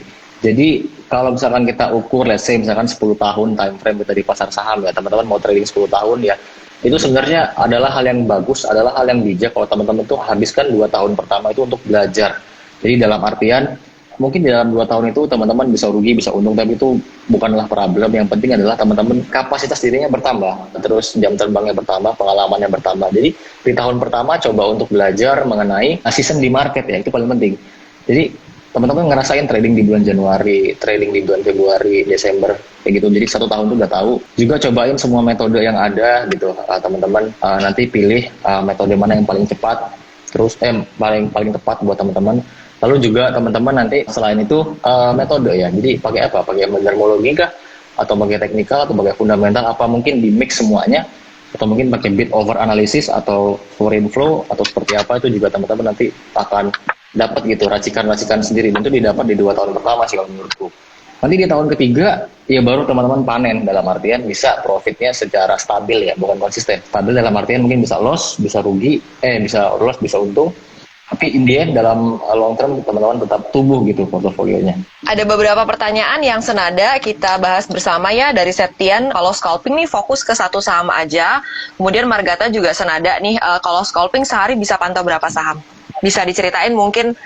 Jadi kalau misalkan kita ukur, let's say misalkan 10 tahun time frame kita di pasar saham ya, teman-teman mau trading 10 tahun ya, itu sebenarnya adalah hal yang bagus, adalah hal yang bijak kalau teman-teman tuh habiskan 2 tahun pertama itu untuk belajar. Jadi dalam artian mungkin di dalam 2 tahun itu teman-teman bisa rugi, bisa untung, tapi itu bukanlah problem. Yang penting adalah teman-teman kapasitas dirinya bertambah, terus jam terbangnya bertambah, pengalamannya bertambah. Jadi di tahun pertama coba untuk belajar mengenai season di market ya, itu paling penting. Jadi teman-teman ngerasain trading di bulan Januari, trading di bulan Februari, Desember, kayak gitu. Jadi 1 tahun itu udah tahu. Juga cobain semua metode yang ada gitu. Teman-teman nanti pilih metode mana yang paling cepat, terus paling tepat buat teman-teman. Lalu juga teman-teman nanti selain itu metode ya. Jadi pakai apa? Pakai dermologi kah? Atau pakai teknikal atau pakai fundamental? Apa mungkin di mix semuanya? atau mungkin pakai bid over analysis atau foreign flow atau seperti apa, itu juga teman-teman nanti akan dapat gitu racikan-racikan sendiri, dan itu didapat di 2 tahun pertama sih kalau menurutku. Nanti di tahun ketiga ya baru teman-teman panen, dalam artian bisa profitnya secara stabil ya, bukan konsisten. Stabil dalam artian mungkin bisa loss, bisa rugi, bisa loss, bisa untung. Tapi in the end dalam long term teman-teman tetap tumbuh gitu portofolionya. Ada beberapa pertanyaan yang senada kita bahas bersama ya dari Septian. Kalau scalping nih fokus ke satu saham aja. Kemudian Margata juga senada nih, kalau scalping sehari bisa pantau berapa saham? Bisa diceritain mungkin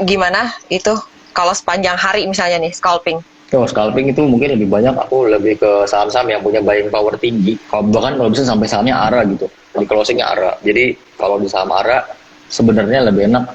gimana itu kalau sepanjang hari misalnya nih scalping? Scalping itu mungkin lebih banyak aku lebih ke saham-saham yang punya buying power tinggi. Bahkan kalau bisa sampai sahamnya ARA gitu. Di closingnya ARA. Jadi kalau di saham ARA sebenarnya lebih enak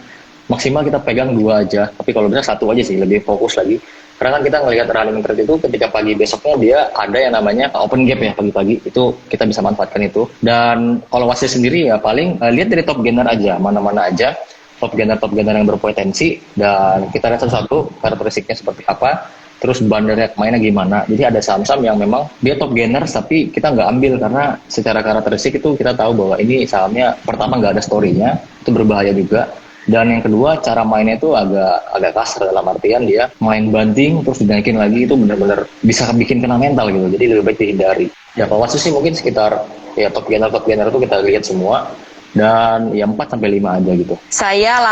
maksimal kita pegang 2 aja. Tapi kalau bisa 1 aja sih, lebih fokus lagi. Karena kan kita ngelihat running trade itu ketika pagi besoknya dia ada yang namanya open gap ya pagi-pagi. Itu kita bisa manfaatkan itu. Dan kalau wasit sendiri ya paling lihat dari top gainer aja, mana-mana aja top gainer yang berpotensi, dan kita lihat satu-satu karakteristiknya seperti apa, terus bandernya kemana gimana. Jadi ada saham-saham yang memang dia top gainers tapi kita nggak ambil karena secara karakteristik itu kita tahu bahwa ini sahamnya pertama nggak ada story-nya, itu berbahaya juga. Dan yang kedua cara mainnya itu agak kasar, dalam artian dia main banting terus dinaikin lagi, itu benar-benar bisa bikin kena mental gitu. Jadi lebih baik dihindari. Ya kalau sih mungkin sekitar ya top gainer itu kita lihat semua. Dan ya 4-5 aja gitu. Saya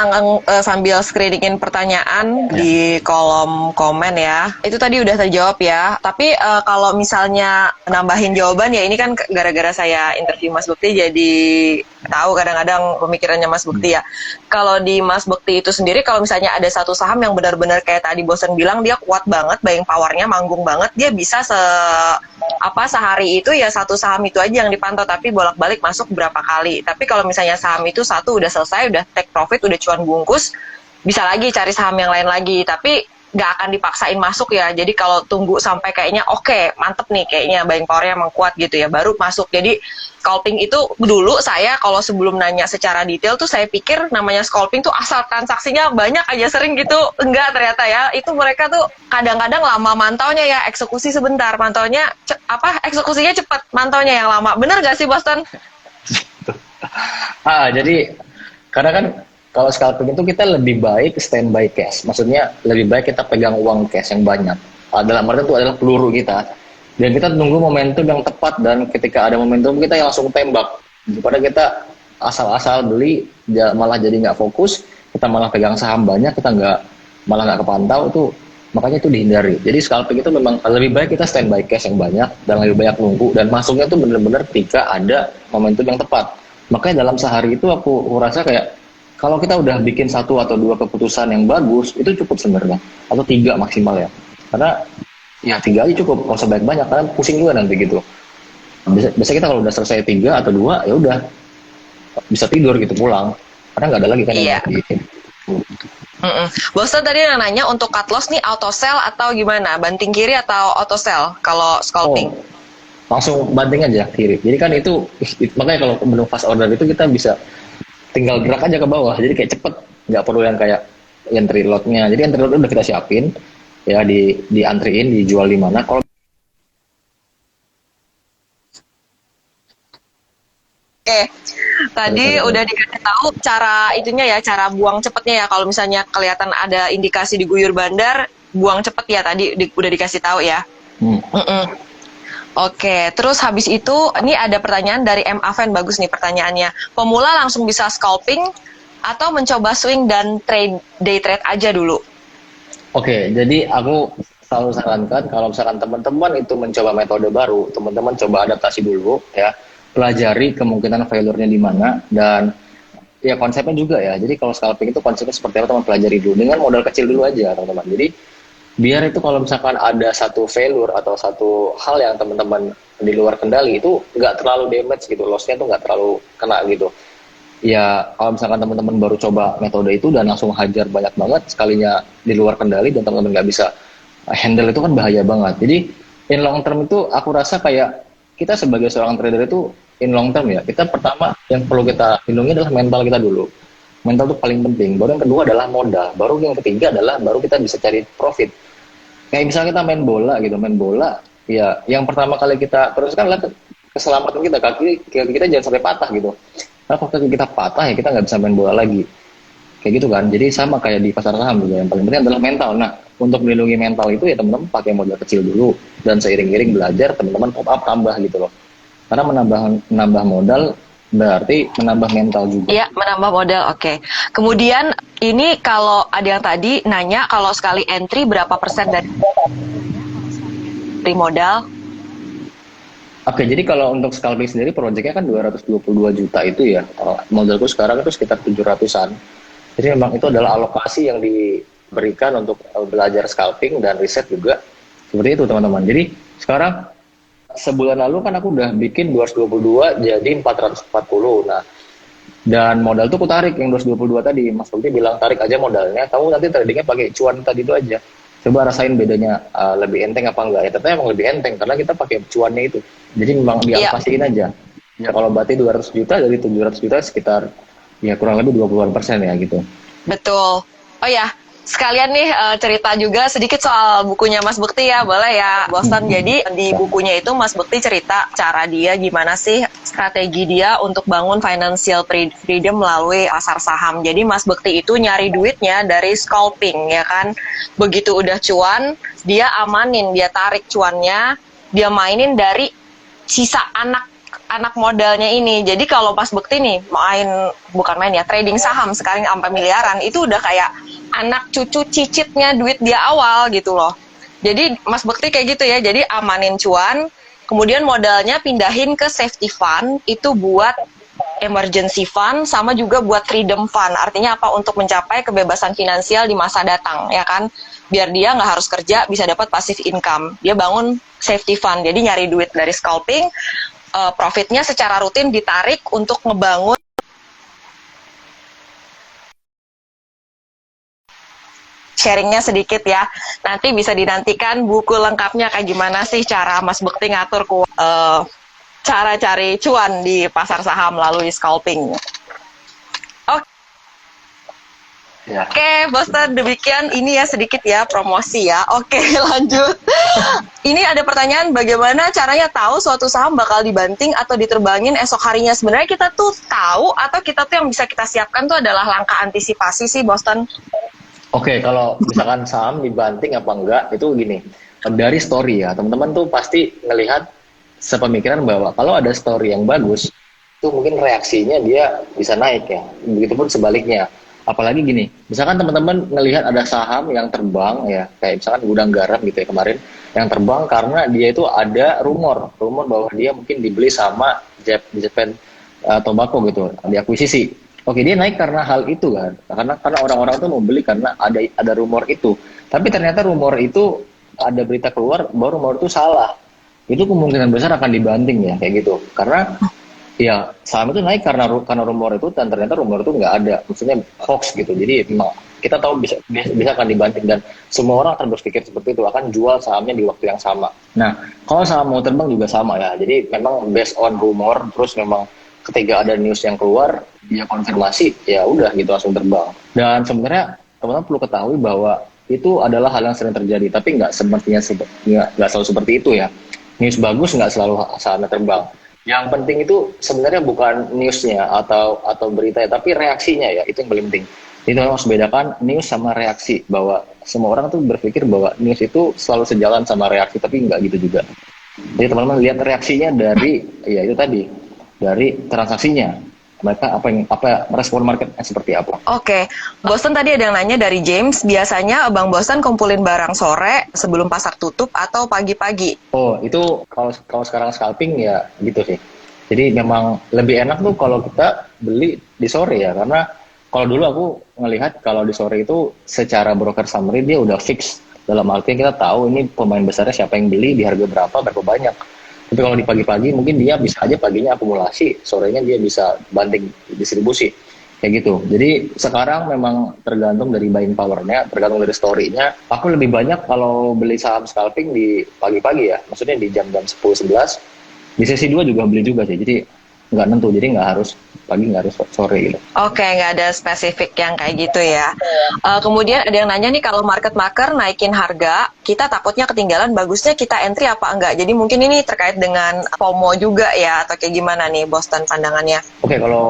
sambil screeningin pertanyaan di kolom komen ya. Itu tadi udah terjawab ya. Tapi kalau misalnya nambahin jawaban ya, ini kan gara-gara saya interview Mas Bekti jadi tahu kadang-kadang pemikirannya Mas Bekti ya. Kalau di Mas Bekti itu sendiri, kalau misalnya ada satu saham yang benar-benar kayak tadi Bosen bilang, dia kuat banget, buying powernya manggung banget, dia bisa sehari itu ya satu saham itu aja yang dipantau, tapi bolak-balik masuk berapa kali. Tapi kalau misalnya saham itu satu udah selesai, udah take profit, udah cuan bungkus, bisa lagi cari saham yang lain lagi, tapi nggak akan dipaksain masuk ya. Jadi kalau tunggu sampai kayaknya oke, mantep nih kayaknya buying powernya emang kuat gitu ya, baru masuk. Jadi scalping itu dulu saya kalau sebelum nanya secara detail tuh saya pikir namanya scalping tuh asal transaksinya banyak aja sering gitu. Enggak, ternyata ya itu mereka tuh kadang-kadang lama mantaunya ya, eksekusi sebentar, mantaunya eksekusinya cepat, mantaunya yang lama. Bener gak sih Boston? Jadi karena kan kalau scalping itu kita lebih baik standby cash, maksudnya lebih baik kita pegang uang cash yang banyak. Dalam arti itu adalah peluru kita, dan kita tunggu momentum yang tepat, dan ketika ada momentum kita langsung tembak. Daripada kita asal-asal beli malah jadi nggak fokus, kita malah pegang saham banyak, kita malah nggak kepantau, itu makanya itu dihindari. Jadi scalping itu memang lebih baik kita standby cash yang banyak dan lebih banyak nunggu, dan masuknya itu benar-benar ketika ada momentum yang tepat. Makanya dalam sehari itu aku rasa kayak kalau kita udah bikin 1 atau 2 keputusan yang bagus, itu cukup sebenarnya. Atau 3 maksimal ya. Karena ya 3 aja cukup, nggak usah banyak-banyak, karena pusing juga nanti gitu. Biasanya kita kalau udah selesai 3 atau 2, ya udah bisa tidur gitu, pulang. Karena nggak ada lagi kan yang lagi. Boston tadi yang nanya untuk cut loss nih auto sell atau gimana? Banting kiri atau auto sell kalau scalping? Langsung banting aja kiri. Jadi kan itu, makanya kalau menu fast order itu kita bisa tinggal gerak aja ke bawah, jadi kayak cepet, nggak perlu yang kayak entry lot-nya. Jadi entry lot udah kita siapin, ya diantriin, dijual di mana. Kalau tadi udah dikasih tahu cara itunya ya, cara buang cepetnya ya. Kalau misalnya kelihatan ada indikasi diguyur bandar, buang cepet ya, tadi udah dikasih tahu ya. Oke, terus habis itu ini ada pertanyaan dari M. Aven, bagus nih pertanyaannya. Pemula langsung bisa scalping atau mencoba swing dan day trade aja dulu? Oke, jadi aku selalu sarankan kalau misalkan teman-teman itu mencoba metode baru, teman-teman coba adaptasi dulu ya, pelajari kemungkinan failure-nya di mana, dan ya konsepnya juga ya. Jadi kalau scalping itu konsepnya seperti apa, teman pelajari dulu dengan modal kecil dulu aja teman-teman. Jadi biar itu kalau misalkan ada satu failure atau satu hal yang teman-teman di luar kendali itu nggak terlalu damage gitu, loss-nya tuh nggak terlalu kena gitu. Ya kalau misalkan teman-teman baru coba metode itu dan langsung hajar banyak banget sekalinya di luar kendali dan teman-teman nggak bisa handle, itu kan bahaya banget. Jadi in long term itu aku rasa kayak kita sebagai seorang trader itu in long term ya, kita pertama yang perlu kita lindungi adalah mental kita dulu. Mental itu paling penting. Baru yang kedua adalah modal. Baru yang ketiga adalah baru kita bisa cari profit. Kayak misalnya kita main bola gitu, ya yang pertama kali kita teruskan adalah keselamatan kita, kaki kita jangan sampai patah gitu. Karena kalau kaki kita patah ya kita nggak bisa main bola lagi. Kayak gitu kan. Jadi sama kayak di pasar saham juga. Yang paling penting adalah mental. Nah, untuk melindungi mental itu ya teman-teman pakai modal kecil dulu dan seiring-iring belajar teman-teman top up tambah gitu loh. Karena menambah modal berarti menambah mental juga. Iya, menambah modal. Oke. Kemudian ini kalau ada yang tadi nanya kalau sekali entry berapa persen dari modal? Oke, jadi kalau untuk scalping sendiri proyeknya kan 222 juta itu ya. Modalku sekarang itu sekitar 700-an. Jadi memang itu adalah alokasi yang diberikan untuk belajar scalping dan riset juga. Seperti itu teman-teman. Jadi sekarang sebulan lalu kan aku udah bikin 222 jadi 440. Nah, dan modal tuh aku tarik yang 222 tadi. Mas Bukti bilang tarik aja modalnya, kamu nanti tradingnya pakai cuan tadi itu aja. Coba rasain bedanya lebih enteng apa enggak. Ya ternyata emang lebih enteng karena kita pakai cuannya itu. Jadi memang dialokasiin aja. Ya kalau berarti 200 juta dari 700 juta sekitar ya kurang lebih 20% ya gitu. Betul. Oh ya, sekalian nih cerita juga sedikit soal bukunya Mas Bukti ya, boleh ya, Boston. Jadi di bukunya itu Mas Bukti cerita cara dia gimana sih strategi dia untuk bangun financial freedom melalui pasar saham. Jadi Mas Bukti itu nyari duitnya dari scalping ya kan. Begitu udah cuan, dia amanin, dia tarik cuannya, dia mainin dari sisa anak modalnya ini. Jadi kalau Mas Bukti nih bukan main ya, trading saham sekarang sampai miliaran, itu udah kayak anak cucu cicitnya duit dia awal gitu loh. Jadi Mas Bukti kayak gitu ya, jadi amanin cuan, kemudian modalnya pindahin ke safety fund, itu buat emergency fund, sama juga buat freedom fund. Artinya apa? Untuk mencapai kebebasan finansial di masa datang, ya kan? Biar dia nggak harus kerja, bisa dapat passive income. Dia bangun safety fund, jadi nyari duit dari scalping, profitnya secara rutin ditarik untuk ngebangun. Sharingnya sedikit ya, nanti bisa dinantikan buku lengkapnya kayak gimana sih cara Mas Bukti ngatur cara cari cuan di pasar saham melalui scalping. Ya. Oke, Boston, demikian ini ya sedikit ya promosi ya. Oke, lanjut. Ini ada pertanyaan, bagaimana caranya tahu suatu saham bakal dibanting atau diterbangin esok harinya? Sebenarnya kita tuh tahu atau kita tuh yang bisa kita siapkan tuh adalah langkah antisipasi sih, Boston. Oke, kalau misalkan saham dibanting apa enggak, itu gini, dari story ya, teman-teman tuh pasti ngelihat sepemikiran bahwa kalau ada story yang bagus, itu mungkin reaksinya dia bisa naik ya, begitupun sebaliknya. Apalagi gini, misalkan teman-teman ngelihat ada saham yang terbang ya, kayak misalkan gudang garam gitu ya kemarin, yang terbang karena dia itu ada rumor bahwa dia mungkin dibeli sama Japan Tobacco gitu, diakuisisi. Oke, dia naik karena hal itu kan, karena orang-orang tuh mau beli karena ada rumor itu. Tapi ternyata rumor itu ada berita keluar bahwa rumor itu salah. Itu kemungkinan besar akan dibanting ya kayak gitu. Karena ya saham itu naik karena rumor itu dan ternyata rumor itu nggak ada, maksudnya hoax gitu. Jadi memang kita tahu bisa akan dibanting dan semua orang akan berpikir seperti itu, akan jual sahamnya di waktu yang sama. Nah, kalau saham mau terbang juga sama ya. Jadi memang based on rumor, terus memang ketika ada news yang keluar dia konfirmasi ya udah gitu langsung terbang. Dan sebenarnya teman-teman perlu ketahui bahwa itu adalah hal yang sering terjadi, tapi nggak selalu seperti itu ya. News bagus nggak selalu sahamnya terbang. Yang penting itu sebenarnya bukan newsnya atau berita ya, tapi reaksinya ya, itu yang paling penting. Jadi teman-teman harus bedakan news sama reaksi, bahwa semua orang tuh berpikir bahwa news itu selalu sejalan sama reaksi, tapi nggak gitu juga. Jadi teman-teman lihat reaksinya dari ya itu tadi, dari transaksinya, mereka apa respon marketnya seperti apa. Oke, Boston tadi ada yang nanya dari James, biasanya Bang Boston kumpulin barang sore sebelum pasar tutup atau pagi-pagi? Oh, itu kalau sekarang scalping ya gitu sih. Jadi memang lebih enak tuh kalau kita beli di sore ya, karena kalau dulu aku ngelihat kalau di sore itu secara broker summary dia udah fix, dalam artinya kita tahu ini pemain besarnya siapa yang beli di harga berapa banyak. Tapi kalau di pagi-pagi mungkin dia bisa aja paginya akumulasi, sorenya dia bisa banting distribusi kayak gitu. Jadi sekarang memang tergantung dari buying powernya, tergantung dari story-nya. Aku lebih banyak kalau beli saham scalping di pagi-pagi ya, maksudnya di jam-jam 10-11. Di sesi 2 juga beli juga sih. Jadi nggak nentu, jadi nggak harus pagi nggak harus sore gitu. Oke, nggak ada spesifik yang kayak gitu ya. Kemudian ada yang nanya nih, kalau market maker naikin harga, kita takutnya ketinggalan, bagusnya kita entry apa enggak? Jadi mungkin ini terkait dengan FOMO juga ya, atau kayak gimana nih, Boston pandangannya? Oke, kalau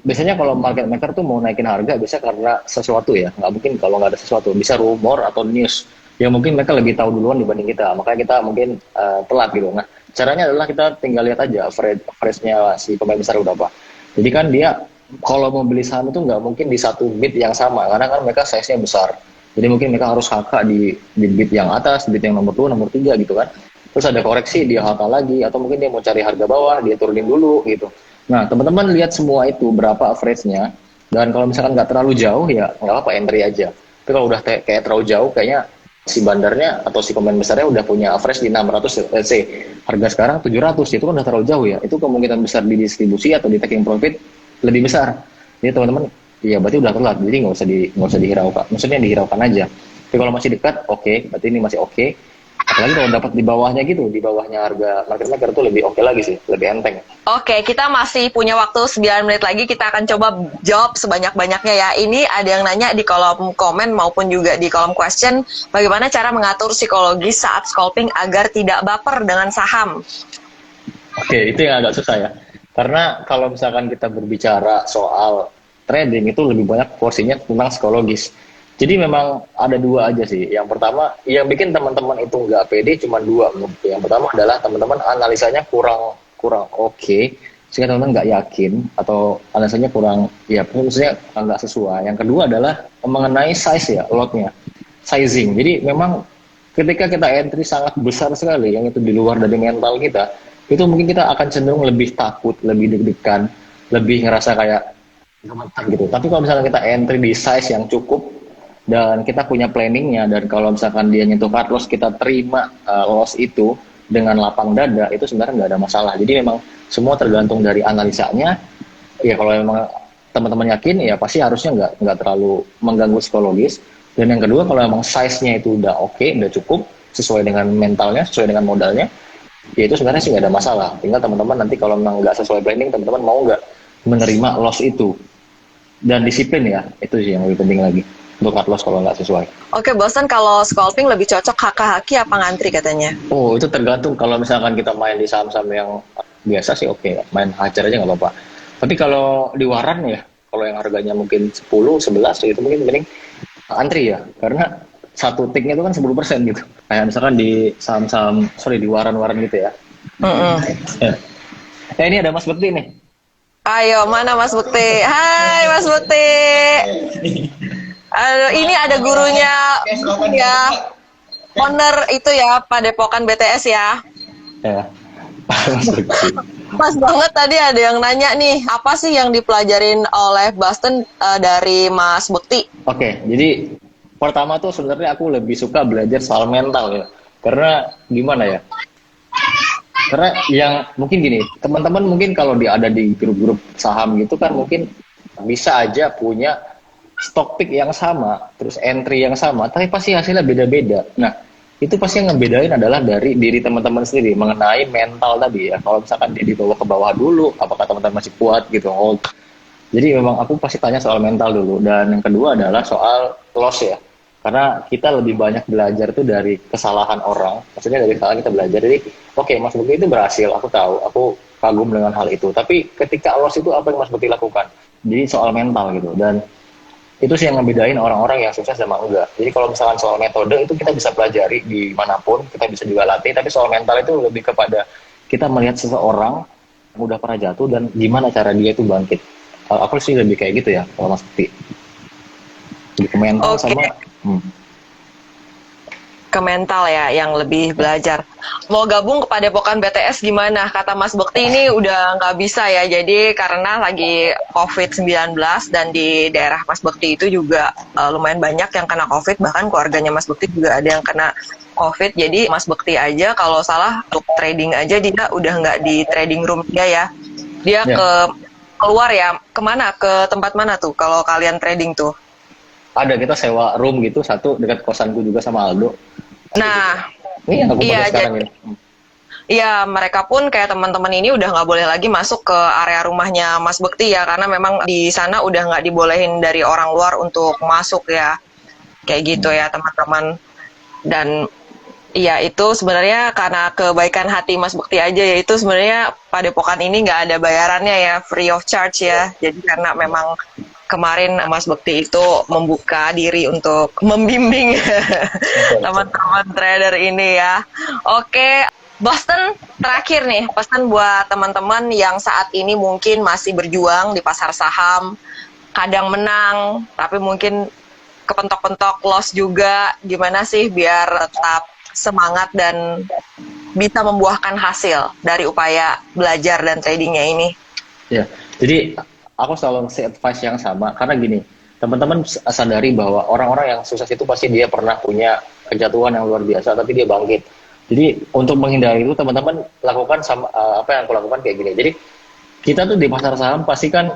biasanya kalau market maker tuh mau naikin harga bisa karena sesuatu ya, nggak mungkin kalau nggak ada sesuatu, bisa rumor atau news yang mungkin mereka lebih tahu duluan dibanding kita, makanya kita mungkin telat gitu. Nah, caranya adalah kita tinggal lihat aja average-nya si pemain besar udah apa. Jadi kan dia kalau mau beli saham itu nggak mungkin di satu bid yang sama, karena kan mereka size-nya besar. Jadi mungkin mereka harus HK di bid yang atas, bid yang nomor 2, nomor 3 gitu kan. Terus ada koreksi, dia HK lagi, atau mungkin dia mau cari harga bawah, dia turunin dulu gitu. Nah, teman-teman lihat semua itu, berapa average-nya, dan kalau misalkan nggak terlalu jauh, ya nggak apa-apa, entry aja. Tapi kalau udah kayak terlalu jauh, kayaknya si bandarnya atau si pemain besarnya udah punya average di 600, let's say harga sekarang 700, itu kan udah terlalu jauh ya, itu kemungkinan besar di distribusi atau di taking profit lebih besar. Jadi teman-teman, ya berarti udah telat, jadi nggak usah dihiraukan, maksudnya dihiraukan aja. Tapi kalau masih dekat, oke, berarti ini masih oke. Apalagi kalau dapat di bawahnya gitu, di bawahnya harga market maker itu lebih oke lagi sih, lebih enteng. Oke, kita masih punya waktu 9 menit lagi. Kita akan coba jawab sebanyak-banyaknya ya. Ini ada yang nanya di kolom komen maupun juga di kolom question, bagaimana cara mengatur psikologis saat scalping agar tidak baper dengan saham? Oke, itu yang agak susah ya. Karena kalau misalkan kita berbicara soal trading itu lebih banyak porsinya tentang psikologis. Jadi memang ada dua aja sih. Yang pertama, yang bikin teman-teman itu nggak pede cuma dua. Yang pertama adalah teman-teman analisanya kurang kurang oke, sehingga teman-teman nggak yakin atau analisanya kurang, ya maksudnya nggak sesuai. Yang kedua adalah mengenai size ya, lotnya, sizing. Jadi memang ketika kita entry sangat besar sekali, yang itu di luar dari mental kita, itu mungkin kita akan cenderung lebih takut, lebih deg-degan, lebih ngerasa kayak gemetar gitu. Tapi kalau misalnya kita entry di size yang cukup dan kita punya planningnya, dan kalau misalkan dia nyentuh cut loss, kita terima loss itu dengan lapang dada, itu sebenarnya nggak ada masalah. Jadi memang semua tergantung dari analisanya. Ya kalau memang teman-teman yakin, ya pasti harusnya nggak terlalu mengganggu psikologis. Dan yang kedua, kalau memang size-nya itu udah oke, udah cukup sesuai dengan mentalnya, sesuai dengan modalnya, ya itu sebenarnya sih nggak ada masalah. Tinggal teman-teman nanti kalau memang nggak sesuai planning, teman-teman mau nggak menerima loss itu. Dan disiplin ya, itu sih yang lebih penting lagi untuk cut loss kalau nggak sesuai. Oke, Bosan, kalau scalping lebih cocok haki apa ngantri katanya? Oh, itu tergantung. Kalau misalkan kita main di saham-saham yang biasa sih oke, main hajar aja nggak apa-apa. Tapi kalau di waran ya, kalau yang harganya mungkin 10, 11 itu mungkin mending antri ya, karena satu tiknya itu kan 10% gitu. Kayak misalkan di saham-saham, sorry, di waran-waran gitu ya. Ya. Ini ada Mas Bekti nih. Ayo, mana Mas Bukti? Hai Mas Bukti. Aduh, ini ada gurunya ya, owner itu ya, Padepokan BTS ya. Ya. Mas Bekti. Pas banget tadi ada yang nanya nih, apa sih yang dipelajarin oleh Boston dari Mas Bukti? Oke, jadi pertama tuh sebenarnya aku lebih suka belajar soal mental ya. Karena gimana ya? Karena yang mungkin gini, teman-teman mungkin kalau ada di grup-grup saham gitu kan mungkin bisa aja punya stock pick yang sama, terus entry yang sama, tapi pasti hasilnya beda-beda. Nah, itu pasti yang ngebedain adalah dari diri teman-teman sendiri mengenai mental tadi ya. Kalau misalkan dia dibawa ke bawah dulu, apakah teman-teman masih kuat gitu, hold. Jadi memang aku pasti tanya soal mental dulu. Dan yang kedua adalah soal loss ya. Karena kita lebih banyak belajar tuh dari kesalahan orang. Maksudnya dari kesalahan kita belajar. Jadi, oke, Mas Bukti itu berhasil, aku tahu, aku kagum dengan hal itu. Tapi ketika loss itu apa yang Mas Bukti lakukan? Jadi soal mental gitu. Dan itu sih yang ngebedain orang-orang yang sukses sama enggak. Jadi kalau misalkan soal metode itu kita bisa pelajari di manapun, kita bisa juga latih, tapi soal mental itu lebih kepada kita melihat seseorang yang udah pernah jatuh dan gimana cara dia itu bangkit. Aku sih lebih kayak gitu ya kalau Mas Bukti. Lebih ke mental sama ke mental ya, yang lebih belajar. Mau gabung ke Padepokan BTS gimana? Kata Mas Bekti ini udah nggak bisa ya, jadi karena lagi COVID-19 dan di daerah Mas Bekti itu juga lumayan banyak yang kena COVID, bahkan keluarganya Mas Bekti juga ada yang kena COVID, jadi Mas Bekti aja kalau salah untuk trading aja dia udah nggak di trading room dia ya. Keluar ya, kemana? Ke tempat mana tuh kalau kalian trading tuh? Ada, kita sewa room gitu, satu dekat kosanku juga sama Aldo. Nah, ini yang aku pakai iya, sekarang ini. Iya, mereka pun kayak teman-teman ini udah nggak boleh lagi masuk ke area rumahnya Mas Bekti ya, karena memang di sana udah nggak dibolehin dari orang luar untuk masuk ya, kayak gitu Hmm. ya teman-teman. Dan iya itu sebenarnya karena kebaikan hati Mas Bekti aja ya, itu sebenarnya Padepokan ini nggak ada bayarannya ya, free of charge ya. Jadi karena memang kemarin Mas Bekti itu membuka diri untuk membimbing Betul, betul. teman-teman trader ini ya. Oke, Boston terakhir nih, pesan buat teman-teman yang saat ini mungkin masih berjuang di pasar saham, kadang menang, tapi mungkin kepentok-pentok loss juga. Gimana sih biar tetap semangat dan bisa membuahkan hasil dari upaya belajar dan tradingnya ini? Ya, jadi aku selalu ngasih advice yang sama karena gini, teman-teman sadari bahwa orang-orang yang sukses itu pasti dia pernah punya kejatuhan yang luar biasa, tapi dia bangkit. Jadi untuk menghindari itu teman-teman lakukan sama apa yang aku lakukan kayak gini. Jadi kita tuh di pasar saham pasti kan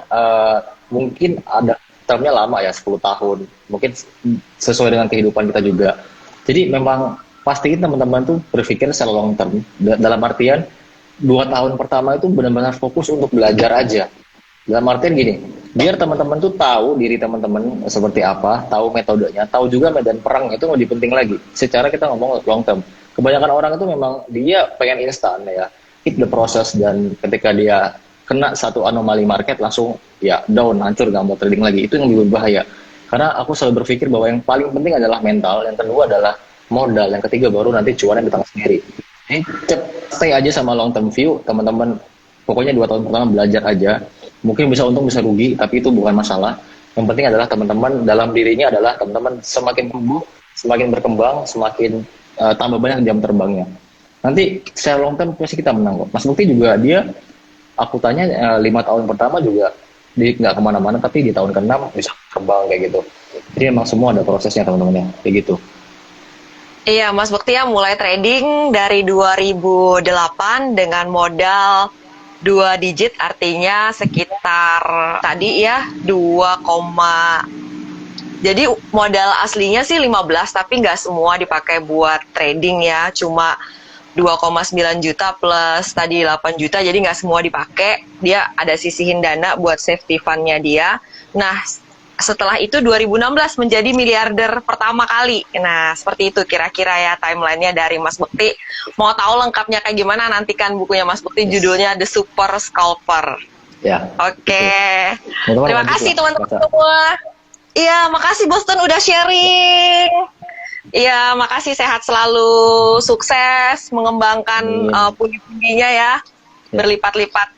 mungkin ada termnya lama ya 10 tahun, mungkin sesuai dengan kehidupan kita juga. Jadi memang pastiin teman-teman tuh berpikir secara long term dalam artian 2 tahun pertama itu benar-benar fokus untuk belajar aja. Dalam artian gini, biar teman-teman tuh tahu diri teman-teman seperti apa, tahu metodenya, tahu juga medan perang itu lebih penting lagi. Secara kita ngomong long term. Kebanyakan orang itu memang dia pengen instan ya, keep the process dan ketika dia kena satu anomali market langsung ya down, hancur, nggak mau trading lagi. Itu yang lebih berbahaya. Karena aku selalu berpikir bahwa yang paling penting adalah mental, yang kedua adalah modal, yang ketiga baru nanti cuannya di tangan sendiri. Jadi stay aja sama long term view, teman-teman. Pokoknya 2 tahun pertama belajar aja. Mungkin bisa untung bisa rugi, tapi itu bukan masalah. Yang penting adalah teman-teman dalam dirinya adalah teman-teman semakin tumbuh, semakin berkembang, semakin tambah banyak jam terbangnya. Nanti secara long term pasti kita menang kok. Mas Mukti juga dia, aku tanya 5 tahun pertama juga dia nggak kemana-mana, tapi di tahun ke-6 bisa terbang kayak gitu. Jadi emang semua ada prosesnya teman-teman ya, kayak gitu. Iya, Mas Bekti ya mulai trading dari 2008 dengan modal 2 digit, artinya sekitar tadi ya 2, jadi modal aslinya sih 15 tapi nggak semua dipakai buat trading ya, cuma 2,9 juta plus tadi 8 juta, jadi nggak semua dipakai, dia ada sisihin dana buat safety fund-nya dia. Nah, setelah itu 2016 menjadi miliarder pertama kali. Nah, seperti itu kira-kira ya timelinenya dari Mas Bekti. Mau tahu lengkapnya kayak gimana, nantikan bukunya Mas Bekti, judulnya The Super Scalper. Ya, Oke. betul. Teman-teman Terima lanjut kasih lah, teman-teman baca. semua. Iya, makasih Boston udah sharing. Iya, makasih, sehat selalu, sukses mengembangkan Amin. pundi-pundinya ya, Ya. berlipat-lipat.